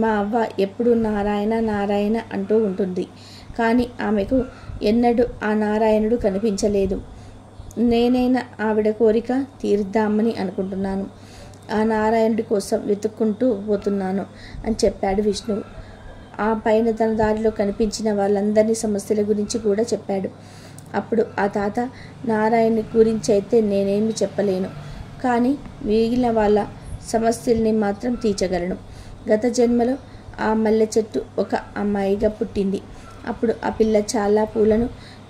మా అవ్వ ఎప్పుడు నారాయణ నారాయణ అంటూ ఉంటుంది. కానీ ఆమెకు ఎన్నడూ ఆ నారాయణుడు కనిపించలేదు. నేనైనా ఆవిడ కోరిక తీర్దామని అనుకుంటున్నాను. ఆ నారాయణుడి కోసం వెతుక్కుంటూ పోతున్నాను అని చెప్పాడు విష్ణువు. ఆ పైన తన దారిలో కనిపించిన వాళ్ళందరినీ సమస్యల గురించి కూడా చెప్పాడు. అప్పుడు ఆ తాత, నారాయణుని గురించి అయితే నేనేమి చెప్పలేను, కానీ మిగిలిన వాళ్ళ సమస్యల్ని మాత్రం తీర్చగలను. గత జన్మలో ఆ మల్లె చెట్టు ఒక అమ్మాయిగా పుట్టింది. అప్పుడు ఆ పిల్ల చాలా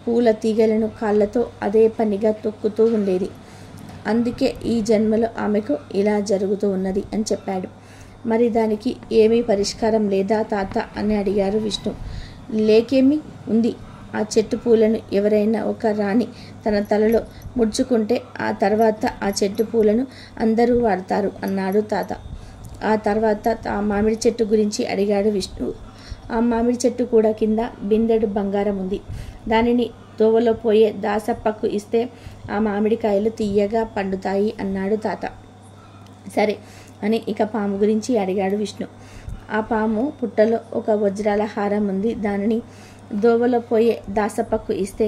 పూల తీగలను కాళ్ళతో అదే పనిగా తొక్కుతూ ఉండేది. అందుకే ఈ జన్మలో ఆమెకు ఇలా జరుగుతూ ఉన్నది అని చెప్పాడు. మరి దానికి ఏమీ పరిష్కారం లేదా తాత అని అడిగారు విష్ణు. లేకేమీ ఉంది. ఆ చెట్టు పూలను ఎవరైనా ఒక రాణి తన తలలో ముడుచుకుంటే ఆ తర్వాత ఆ చెట్టు పూలను అందరూ వాడతారు అన్నాడు తాత. ఆ తర్వాత ఆ మామిడి చెట్టు గురించి అడిగాడు విష్ణువు. ఆ మామిడి చెట్టు కూడా కింద బిందెడు బంగారం ఉంది. దానిని దోవలో పోయే దాసప్పకు ఇస్తే ఆ మామిడికాయలు తీయగా పండుతాయి అన్నాడు తాత. సరే అని ఇక పాము గురించి అడిగాడు విష్ణు. ఆ పాము పుట్టలో ఒక వజ్రాల హారం ఉంది. దానిని దోవలో పోయే దాసప్పకు ఇస్తే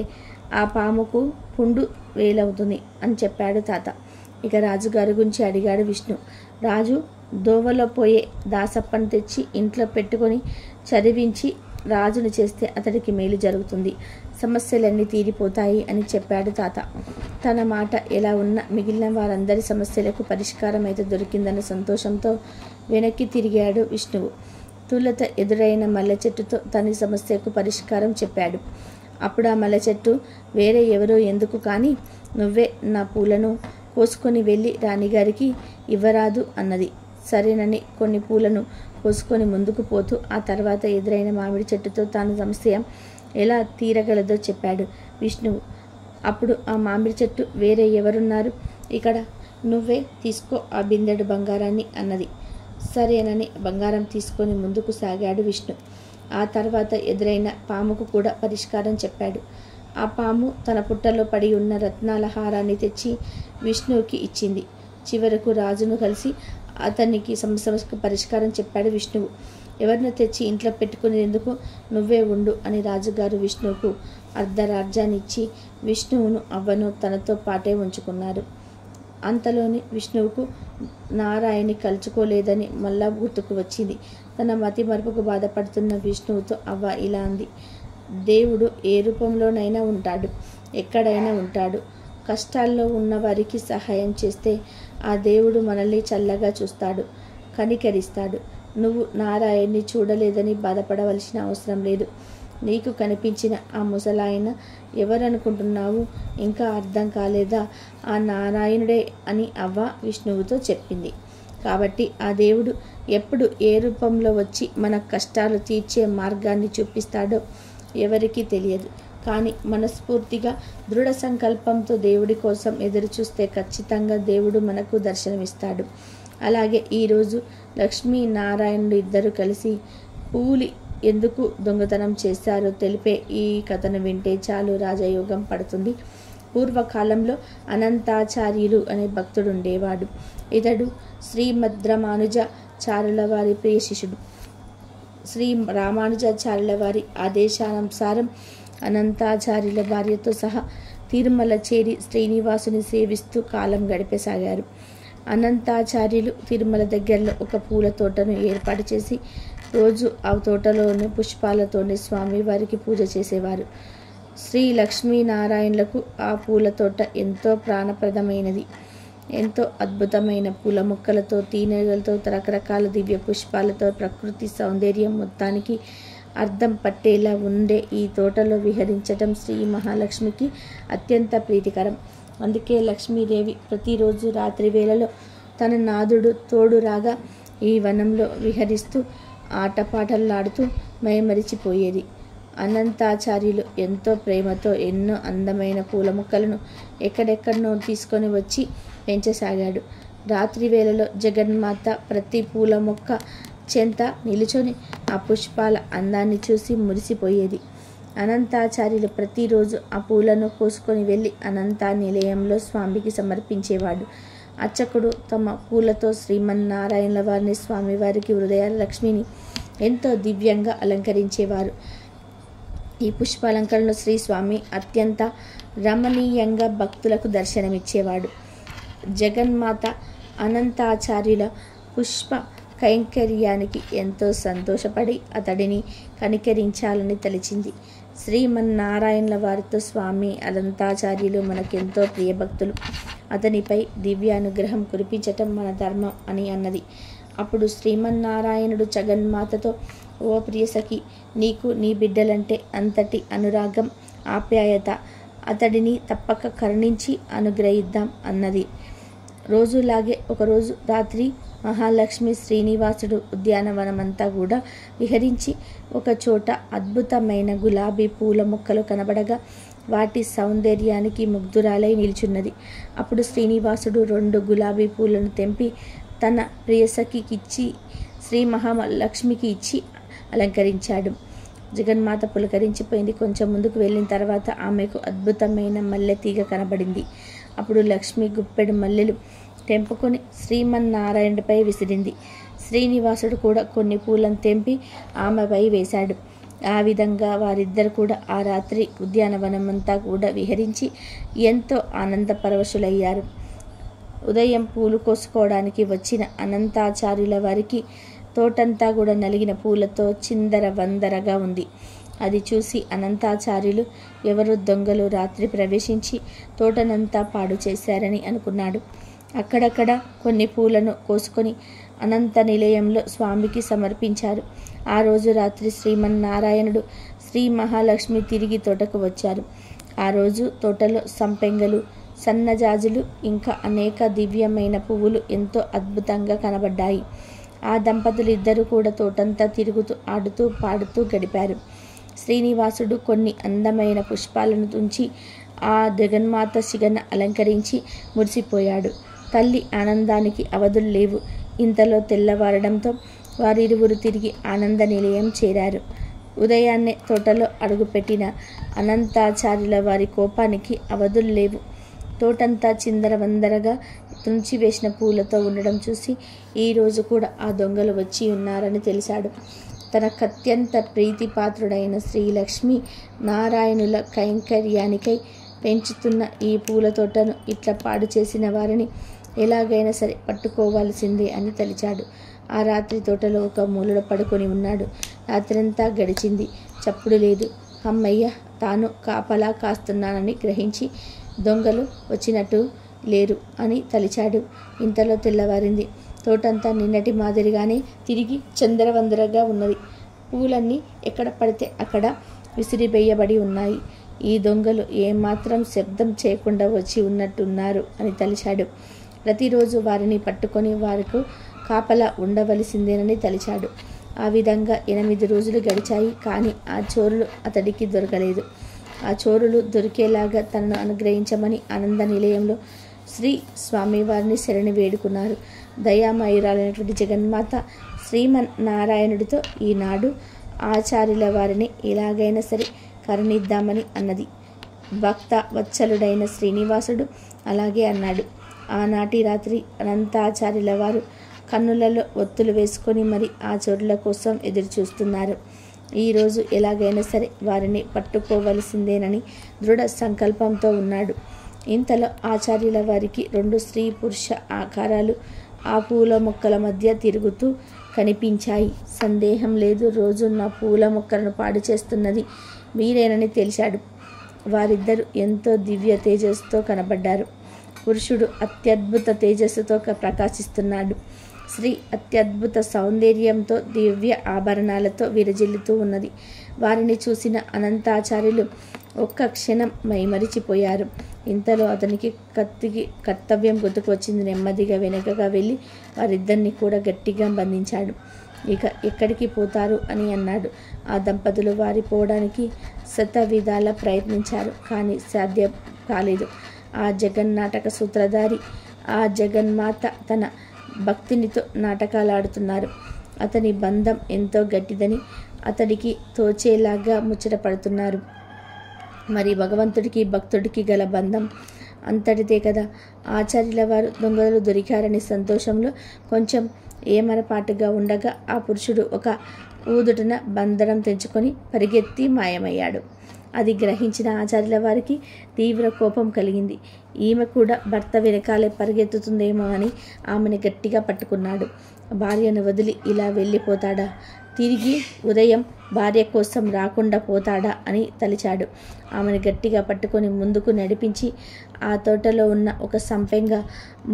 ఆ పాముకు పుండు వేలవుతుంది అని చెప్పాడు తాత. ఇక రాజుగారి గురించి అడిగాడు విష్ణు. రాజు దోవలో పోయే దాసప్పను తెచ్చి ఇంట్లో పెట్టుకొని చదివించి రాజును చేస్తే అతడికి మేలు జరుగుతుంది, సమస్యలన్నీ తీరిపోతాయి అని చెప్పాడు తాత. తన మాట ఎలా ఉన్నా మిగిలిన వారందరి సమస్యలకు పరిష్కారం అయితే దొరికిందన్న సంతోషంతో వెనక్కి తిరిగాడు విష్ణువు. తొలుత ఎదురైన మల్లె చెట్టుతో తన సమస్యకు పరిష్కారం చెప్పాడు. అప్పుడు ఆ మల్లె చెట్టు, వేరే ఎవరో ఎందుకు కానీ నువ్వే నా పూలను కోసుకొని వెళ్ళి రాణిగారికి ఇవ్వరాదు అన్నది. సరేనని కొన్ని పూలను కోసుకొని ముందుకు పోతూ ఆ తర్వాత ఎదురైన మామిడి చెట్టుతో తాను సమస్య ఎలా తీరగలదో చెప్పాడు విష్ణువు. అప్పుడు ఆ మామిడి చెట్టు, వేరే ఎవరున్నారు ఇక్కడ, నువ్వే తీసుకో ఆ బిందెడు బంగారాన్ని అన్నది. సరేనని బంగారం తీసుకొని ముందుకు సాగాడు విష్ణు. ఆ తర్వాత ఎదురైన పాముకు కూడా పరిష్కారం చెప్పాడు. ఆ పాము తన పుట్టలో పడి ఉన్న రత్నాల హారాన్ని తెచ్చి విష్ణువుకి ఇచ్చింది. చివరకు రాజును కలిసి అతనికి సమస్యకు పరిష్కారం చెప్పాడు విష్ణువు. ఎవరినో తెచ్చి ఇంట్లో పెట్టుకునేందుకు నువ్వే ఉండు అని రాజుగారు విష్ణువుకు అర్ధరాజ్యాన్ని ఇచ్చి విష్ణువును అవ్వను తనతో పాటే ఉంచుకున్నారు. అంతలోని విష్ణువుకు నారాయణి కలుచుకోలేదని మళ్ళా గుర్తుకు వచ్చింది. తన మతి మరుపుకు బాధపడుతున్న విష్ణువుతో అవ్వ ఇలా అంది. దేవుడు ఏ రూపంలోనైనా ఉంటాడు, ఎక్కడైనా ఉంటాడు. కష్టాల్లో ఉన్న వారికి సహాయం చేస్తే ఆ దేవుడు మనల్ని చల్లగా చూస్తాడు, కనికరిస్తాడు. నువ్వు నారాయణ్ణి చూడలేదని బాధపడవలసిన అవసరం లేదు. నీకు కనిపించిన ఆ ముసలాయన ఎవరనుకుంటున్నావు? ఇంకా అర్థం కాలేదా? ఆ నారాయణుడే అని అవ్వ విష్ణువుతో చెప్పింది. కాబట్టి ఆ దేవుడు ఎప్పుడు ఏ రూపంలో వచ్చి మన కష్టాలు తీర్చే మార్గాన్ని చూపిస్తాడో ఎవరికీ తెలియదు. కానీ మనస్ఫూర్తిగా దృఢ సంకల్పంతో దేవుడి కోసం ఎదురు చూస్తే ఖచ్చితంగా దేవుడు మనకు దర్శనమిస్తాడు. అలాగే ఈరోజు లక్ష్మీ నారాయణుడు ఇద్దరు కలిసి పూలి ఎందుకు దొంగతనం చేశారో తెలిపే ఈ కథను వింటే చాలు రాజయోగం పడుతుంది. పూర్వకాలంలో అనంతాచార్యులు అనే భక్తుడు ఉండేవాడు. ఇతడు శ్రీమద్రామానుజాచార్యుల వారి ప్రియ శిష్యుడు. శ్రీ రామానుజాచార్యుల వారి ఆదేశానుసారం అనంతాచార్యుల భార్యతో సహా తిరుమల చేరి శ్రీనివాసుని సేవిస్తూ కాలం గడిపేసాగారు. అనంతాచార్యులు తిరుమల దగ్గరలో ఒక పూల తోటను ఏర్పాటు చేసి రోజు ఆ తోటలోని పుష్పాలతోనే స్వామివారికి పూజ చేసేవారు. శ్రీ లక్ష్మీనారాయణులకు ఆ పూల తోట ఎంతో ప్రాణప్రదమైనది. ఎంతో అద్భుతమైన పూల మొక్కలతో, తీనెలతో, రకరకాల దివ్య పుష్పాలతో ప్రకృతి సౌందర్యం మొత్తానికి అర్థం పట్టేలా ఉండే ఈ తోటలో విహరించటం శ్రీ మహాలక్ష్మికి అత్యంత ప్రీతికరం. అందుకే లక్ష్మీదేవి ప్రతిరోజు రాత్రి వేళలో తన నాదుడు తోడు రాగా ఈ వనంలో విహరిస్తూ ఆటపాటలాడుతూ మైమరిచిపోయేది. అనంతాచార్యులు ఎంతో ప్రేమతో ఎన్నో అందమైన పూల మొక్కలను ఎక్కడెక్కడనో తీసుకొని వచ్చి పెంచసాగాడు. రాత్రి వేళలో జగన్మాత ప్రతి పూల మొక్క చెంత నిలుచొని ఆ పుష్పాల అందాన్ని చూసి మురిసిపోయేది. అనంతాచార్యులు ప్రతిరోజు ఆ పూలను కోసుకొని వెళ్ళి అనంత నిలయంలో స్వామికి సమర్పించేవాడు. అర్చకుడు తమ పూలతో శ్రీమన్నారాయణుల వారిని, స్వామివారికి హృదయాల లక్ష్మిని ఎంతో దివ్యంగా అలంకరించేవారు. ఈ పుష్పాలంకరణలో శ్రీ స్వామి అత్యంత రమణీయంగా భక్తులకు దర్శనమిచ్చేవాడు. జగన్మాత అనంతాచార్యుల పుష్ప కైంకర్యానికి ఎంతో సంతోషపడి అతడిని కనికరించాలని తలిచింది. శ్రీమన్నారాయణుల వారితో స్వామి అనంతాచార్యులు మనకెంతో ప్రియభక్తులు. అతనిపై దివ్యానుగ్రహం కురిపించటం మన ధర్మం అని అన్నది. అప్పుడు శ్రీమన్నారాయణుడు జగన్మాతతో, ఓ ప్రియసఖి, నీకు నీ బిడ్డలంటే అంతటి అనురాగం, ఆప్యాయత, అతడిని తప్పక కరుణించి అనుగ్రహిద్దాం అన్నది. రోజులాగే ఒకరోజు రాత్రి మహాలక్ష్మి శ్రీనివాసుడు ఉద్యానవనమంతా కూడా విహరించి ఒక చోట అద్భుతమైన గులాబీ పూల మొక్కలు కనబడగా వాటి సౌందర్యానికి ముగ్ధురాలై నిల్చున్నది. అప్పుడు శ్రీనివాసుడు 2 గులాబీ పూలను తెంపి తన ప్రియసఖికిచ్చి శ్రీ మహాలక్ష్మికి ఇచ్చి అలంకరించాడు. జగన్మాత పులకరించిపోయింది. కొంచెం ముందుకు వెళ్ళిన తర్వాత ఆమెకు అద్భుతమైన మల్లె తీగ కనబడింది. అప్పుడు లక్ష్మి గుప్పెడు మల్లెలు తెంపుకొని శ్రీమన్నారాయణుడిపై విసిరింది. శ్రీనివాసుడు కూడా కొన్ని పూలను తెంపి ఆమెపై వేశాడు. ఆ విధంగా వారిద్దరు కూడా ఆ రాత్రి ఉద్యానవనమంతా కూడా విహరించి ఎంతో ఆనందపరవశులయ్యారు. ఉదయం పూలు కోసుకోవడానికి వచ్చిన అనంతాచార్యుల వారికి తోటంతా కూడా నలిగిన పూలతో చిందర వందరగా ఉంది. అది చూసి అనంతాచార్యులు ఎవరో దొంగలు రాత్రి ప్రవేశించి తోటనంతా పాడు చేశారని అనుకున్నాడు. అక్కడక్కడ కొన్ని పూలను కోసుకొని అనంత నిలయంలో స్వామికి సమర్పించారు. ఆ రోజు రాత్రి శ్రీమన్నారాయణుడు, శ్రీ మహాలక్ష్మి తిరిగి తోటకు వచ్చారు. ఆ రోజు తోటలో సంపెంగలు, సన్నజాజులు ఇంకా అనేక దివ్యమైన పువ్వులు ఎంతో అద్భుతంగా కనబడ్డాయి. ఆ దంపతులు ఇద్దరు కూడా తోటంతా తిరుగుతూ ఆడుతూ పాడుతూ గడిపారు. శ్రీనివాసుడు కొన్ని అందమైన పుష్పాలను తుంచి ఆ జగన్మాత శిగన అలంకరించి మురిసిపోయాడు. తల్లి ఆనందానికి అవధులు లేవు. ఇంతలో తెల్లవారడంతో వారిరువురు తిరిగి ఆనంద నిలయం చేరారు. ఉదయాన్నే తోటలో అడుగుపెట్టిన అనంతాచార్యుల వారి కోపానికి అవధులు లేవు. తోటంతా చిందరవందరగా తుంచివేసిన పూలతో ఉండడం చూసి ఈరోజు కూడా ఆ దొంగలు వచ్చి ఉన్నారని తెలిసాడు. తనకత్యంత ప్రీతిపాత్రుడైన శ్రీలక్ష్మి నారాయణుల కైంకర్యానికై పెంచుతున్న ఈ పూల తోటను ఇట్లా పాడు చేసిన వారిని ఎలాగైనా సరే పట్టుకోవాల్సిందే అని తలిచాడు. ఆ రాత్రి తోటలో ఒక మూలలో పడుకొని ఉన్నాడు. రాత్రంతా గడిచింది. చప్పుడు లేదు. అమ్మయ్య, తాను కాపలా కాస్తున్నానని గ్రహించి దొంగలు వచ్చినట్టు లేరు అని తలిచాడు. ఇంతలో తెల్లవారింది. తోటంతా నిన్నటి మాదిరిగానే తిరిగి చందరవందరగా ఉన్నది. పూలన్నీ ఎక్కడ పడితే అక్కడ విసిరివేయబడి ఉన్నాయి. ఈ దొంగలు ఏమాత్రం శబ్దం చేయకుండా వచ్చి ఉన్నట్టున్నారు అని తలిచాడు. ప్రతిరోజు వారిని పట్టుకొని వారికి కాపలా ఉండవలసిందేనని తలిచాడు. ఆ విధంగా 8 రోజులు గడిచాయి. కానీ ఆ చోరులు అతడికి దొరకలేదు. ఆ చోరులు దొరికేలాగా తనను అనుగ్రహించమని ఆనంద నిలయంలో శ్రీ స్వామివారిని శరణి వేడుకున్నారు. దయామయురాలైనటువంటి జగన్మాత శ్రీమన్నారాయణుడితో ఈనాడు ఆచార్యుల వారిని ఎలాగైనా సరే కరుణిద్దామని అన్నది. భక్త వత్సలుడైన శ్రీనివాసుడు అలాగే అన్నాడు. ఆనాటి రాత్రి అనంతాచార్యుల వారు కన్నులలో ఒత్తులు వేసుకొని మరి ఆ చోరుల కోసం ఎదురు చూస్తున్నారు. ఈరోజు ఎలాగైనా సరే వారిని పట్టుకోవలసిందేనని దృఢ సంకల్పంతో ఉన్నాడు. ఇంతలో ఆచార్యుల వారికి 2 స్త్రీ పురుష ఆకారాలు ఆ పూల మొక్కల మధ్య తిరుగుతూ కనిపించాయి. సందేహం లేదు, రోజు నా పూల మొక్కలను పాడు చేస్తున్నది మీరేనని తెలిసాడు. వారిద్దరూ ఎంతో దివ్య తేజస్సుతో కనబడ్డారు. పురుషుడు అత్యద్భుత తేజస్సుతో ప్రకాశిస్తున్నాడు. స్త్రీ అత్యద్భుత సౌందర్యంతో దివ్య ఆభరణాలతో విరజిల్లుతూ ఉన్నది. వారిని చూసిన అనంతాచార్యులు ఒక్క క్షణం మైమరిచిపోయారు. ఇంతలో అతనికి కర్తవ్యం గుర్తుకొచ్చింది. నెమ్మదిగా వెనకగా వెళ్ళి వారిద్దరిని కూడా గట్టిగా బంధించాడు. ఇక ఎక్కడికి పోతారు అని అన్నాడు. ఆ దంపతులు వారి పోవడానికి శతవిధాల ప్రయత్నించారు. కానీ సాధ్యం కాలేదు. ఆ జగన్నాటక సూత్రధారి ఆ జగన్మాత తన భక్తినితో నాటకాలాడుతున్నారు. అతని బంధం ఎంతో గట్టిదని అతడికి తోచేలాగా ముచ్చటపడుతున్నారు. మరి భగవంతుడికి భక్తుడికి గల బంధం అంతటిదే కదా. ఆచార్యుల వారు దొంగలు దొరికారని సంతోషంలో కొంచెం ఏమరపాటుగా ఉండగా ఆ పురుషుడు ఒక ఊదుటన బంధనం తెంచుకొని పరిగెత్తి మాయమయ్యాడు. అది గ్రహించిన ఆచార్యుల వారికి తీవ్ర కోపం కలిగింది. ఈమె కూడా భర్త వెనకాలే పరిగెత్తుతుందేమో అని ఆమెను గట్టిగా పట్టుకున్నాడు. భార్యను వదిలి ఇలా వెళ్ళిపోతాడా? తిరిగి ఉదయం భార్య కోసం రాకుండా పోతాడా అని తలిచాడు. ఆమెను గట్టిగా పట్టుకొని ముందుకు నడిపించి ఆ తోటలో ఉన్న ఒక సంపెంగ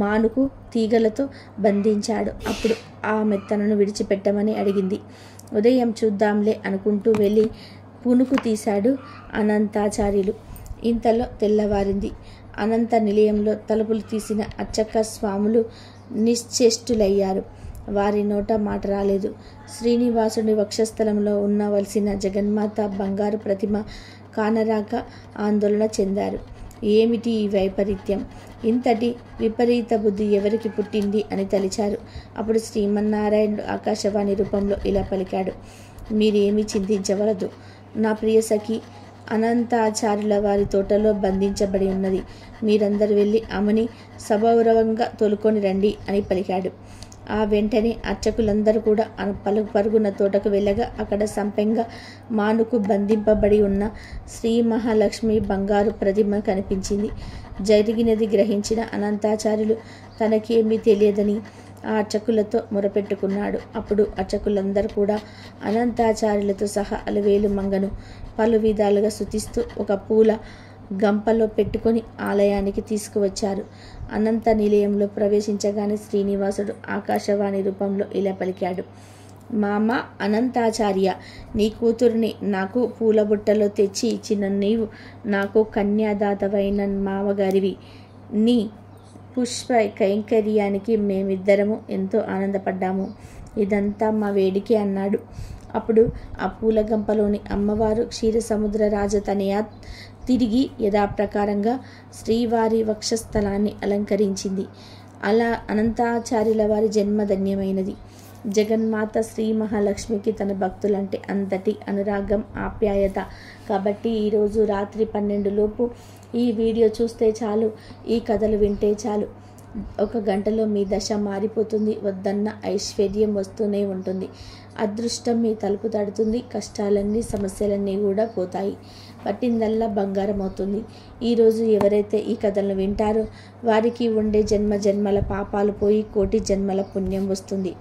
మానుకు తీగలతో బంధించాడు. అప్పుడు ఆమె తనను విడిచిపెట్టమని అడిగింది. ఉదయం చూద్దాంలే అనుకుంటూ వెళ్ళి పునుకు తీశాడు అనంతాచార్యులు. ఇంతలో తెల్లవారింది. అనంత నిలయంలో తలుపులు తీసిన అర్చక స్వాములు నిశ్చేష్టులయ్యారు. వారి నోట మాట రాలేదు. శ్రీనివాసుని వక్షస్థలంలో ఉండవలసిన జగన్మాత బంగారు ప్రతిమ కానరాక ఆందోళన చెందారు. ఏమిటి ఈ వైపరీత్యం? ఇంతటి విపరీత బుద్ధి ఎవరికి పుట్టింది అని తలిచారు. అప్పుడు శ్రీమన్నారాయణుడు ఆకాశవాణి రూపంలో ఇలా పలికాడు. మీరేమీ చింతించవలదు. నా ప్రియ సఖి అనంతాచార్యుల వారి తోటలో బంధించబడి ఉన్నది. మీరందరూ వెళ్ళి ఆమెని సగౌరవంగా తోలుకొని రండి అని పలికాడు. ఆ వెంటనే అర్చకులందరూ కూడా పరుగున తోటకు వెళ్ళగా అక్కడ సంపెంగ మానుకు బంధింపబడి ఉన్న శ్రీ మహాలక్ష్మి బంగారు ప్రతిమ కనిపించింది. జరిగినది గ్రహించిన అనంతాచార్యులు తనకేమీ తెలియదని ఆ అర్చకులతో మొరపెట్టుకున్నాడు. అప్పుడు అర్చకులందరూ కూడా అనంతాచార్యులతో సహా అలవేలు మంగను పలు విధాలుగా స్తుతిస్తూ ఒక పూల గంపలో పెట్టుకొని ఆలయానికి తీసుకువచ్చారు. అనంత నిలయంలో ప్రవేశించగానే శ్రీనివాసుడు ఆకాశవాణి రూపంలో ఇలా పలికాడు. మామ అనంతాచార్య, నీ కూతురిని నాకు పూల బుట్టలో తెచ్చి ఇచ్చిన నీవు నాకు కన్యాదాతవైన మామగారివి. నీ పుష్ప కైంకర్యానికి మేమిద్దరము ఎంతో ఆనందపడ్డాము. ఇదంతా మా వేడికే అన్నాడు. అప్పుడు ఆ పూల గంపలోని అమ్మవారు క్షీరసముద్ర రాజతనయ తిరిగి యథాప్రకారంగా శ్రీవారి వక్షస్థలాన్ని అలంకరించింది. అలా అనంతాచార్యుల వారి జన్మధన్యమైనది. జగన్మాత శ్రీ మహాలక్ష్మికి తన భక్తులంటే అంతటి అనురాగం, ఆప్యాయత. కాబట్టి ఈరోజు రాత్రి 12 లోపు ఈ వీడియో చూస్తే చాలు, ఈ కథలు వింటే చాలు, 1 గంటలో మీ దశ మారిపోతుంది. వద్దన్న ఐశ్వర్యం వస్తూనే ఉంటుంది. అదృష్టం మీ తలుపు తడుతుంది. కష్టాలన్నీ, సమస్యలన్నీ కూడా పోతాయి. పట్టిందల్లా బంగారం అవుతుంది. ఈరోజు ఎవరైతే ఈ కథలను వింటారో వారికి ఉండే జన్మల పాపాలు పోయి కోటి జన్మల పుణ్యం వస్తుంది.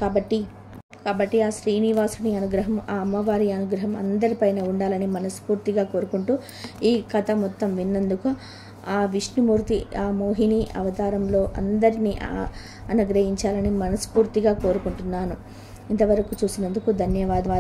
కాబట్టి ఆ శ్రీనివాసుని అనుగ్రహం, ఆ అమ్మవారి అనుగ్రహం అందరిపైన ఉండాలని మనస్ఫూర్తిగా కోరుకుంటూ, ఈ కథ మొత్తం విన్నందుకు ఆ విష్ణుమూర్తి ఆ మోహిని అవతారంలో అందరినీ అనుగ్రహించాలని మనస్ఫూర్తిగా కోరుకుంటున్నాను. ఇంతవరకు చూసినందుకు ధన్యవాదాలు.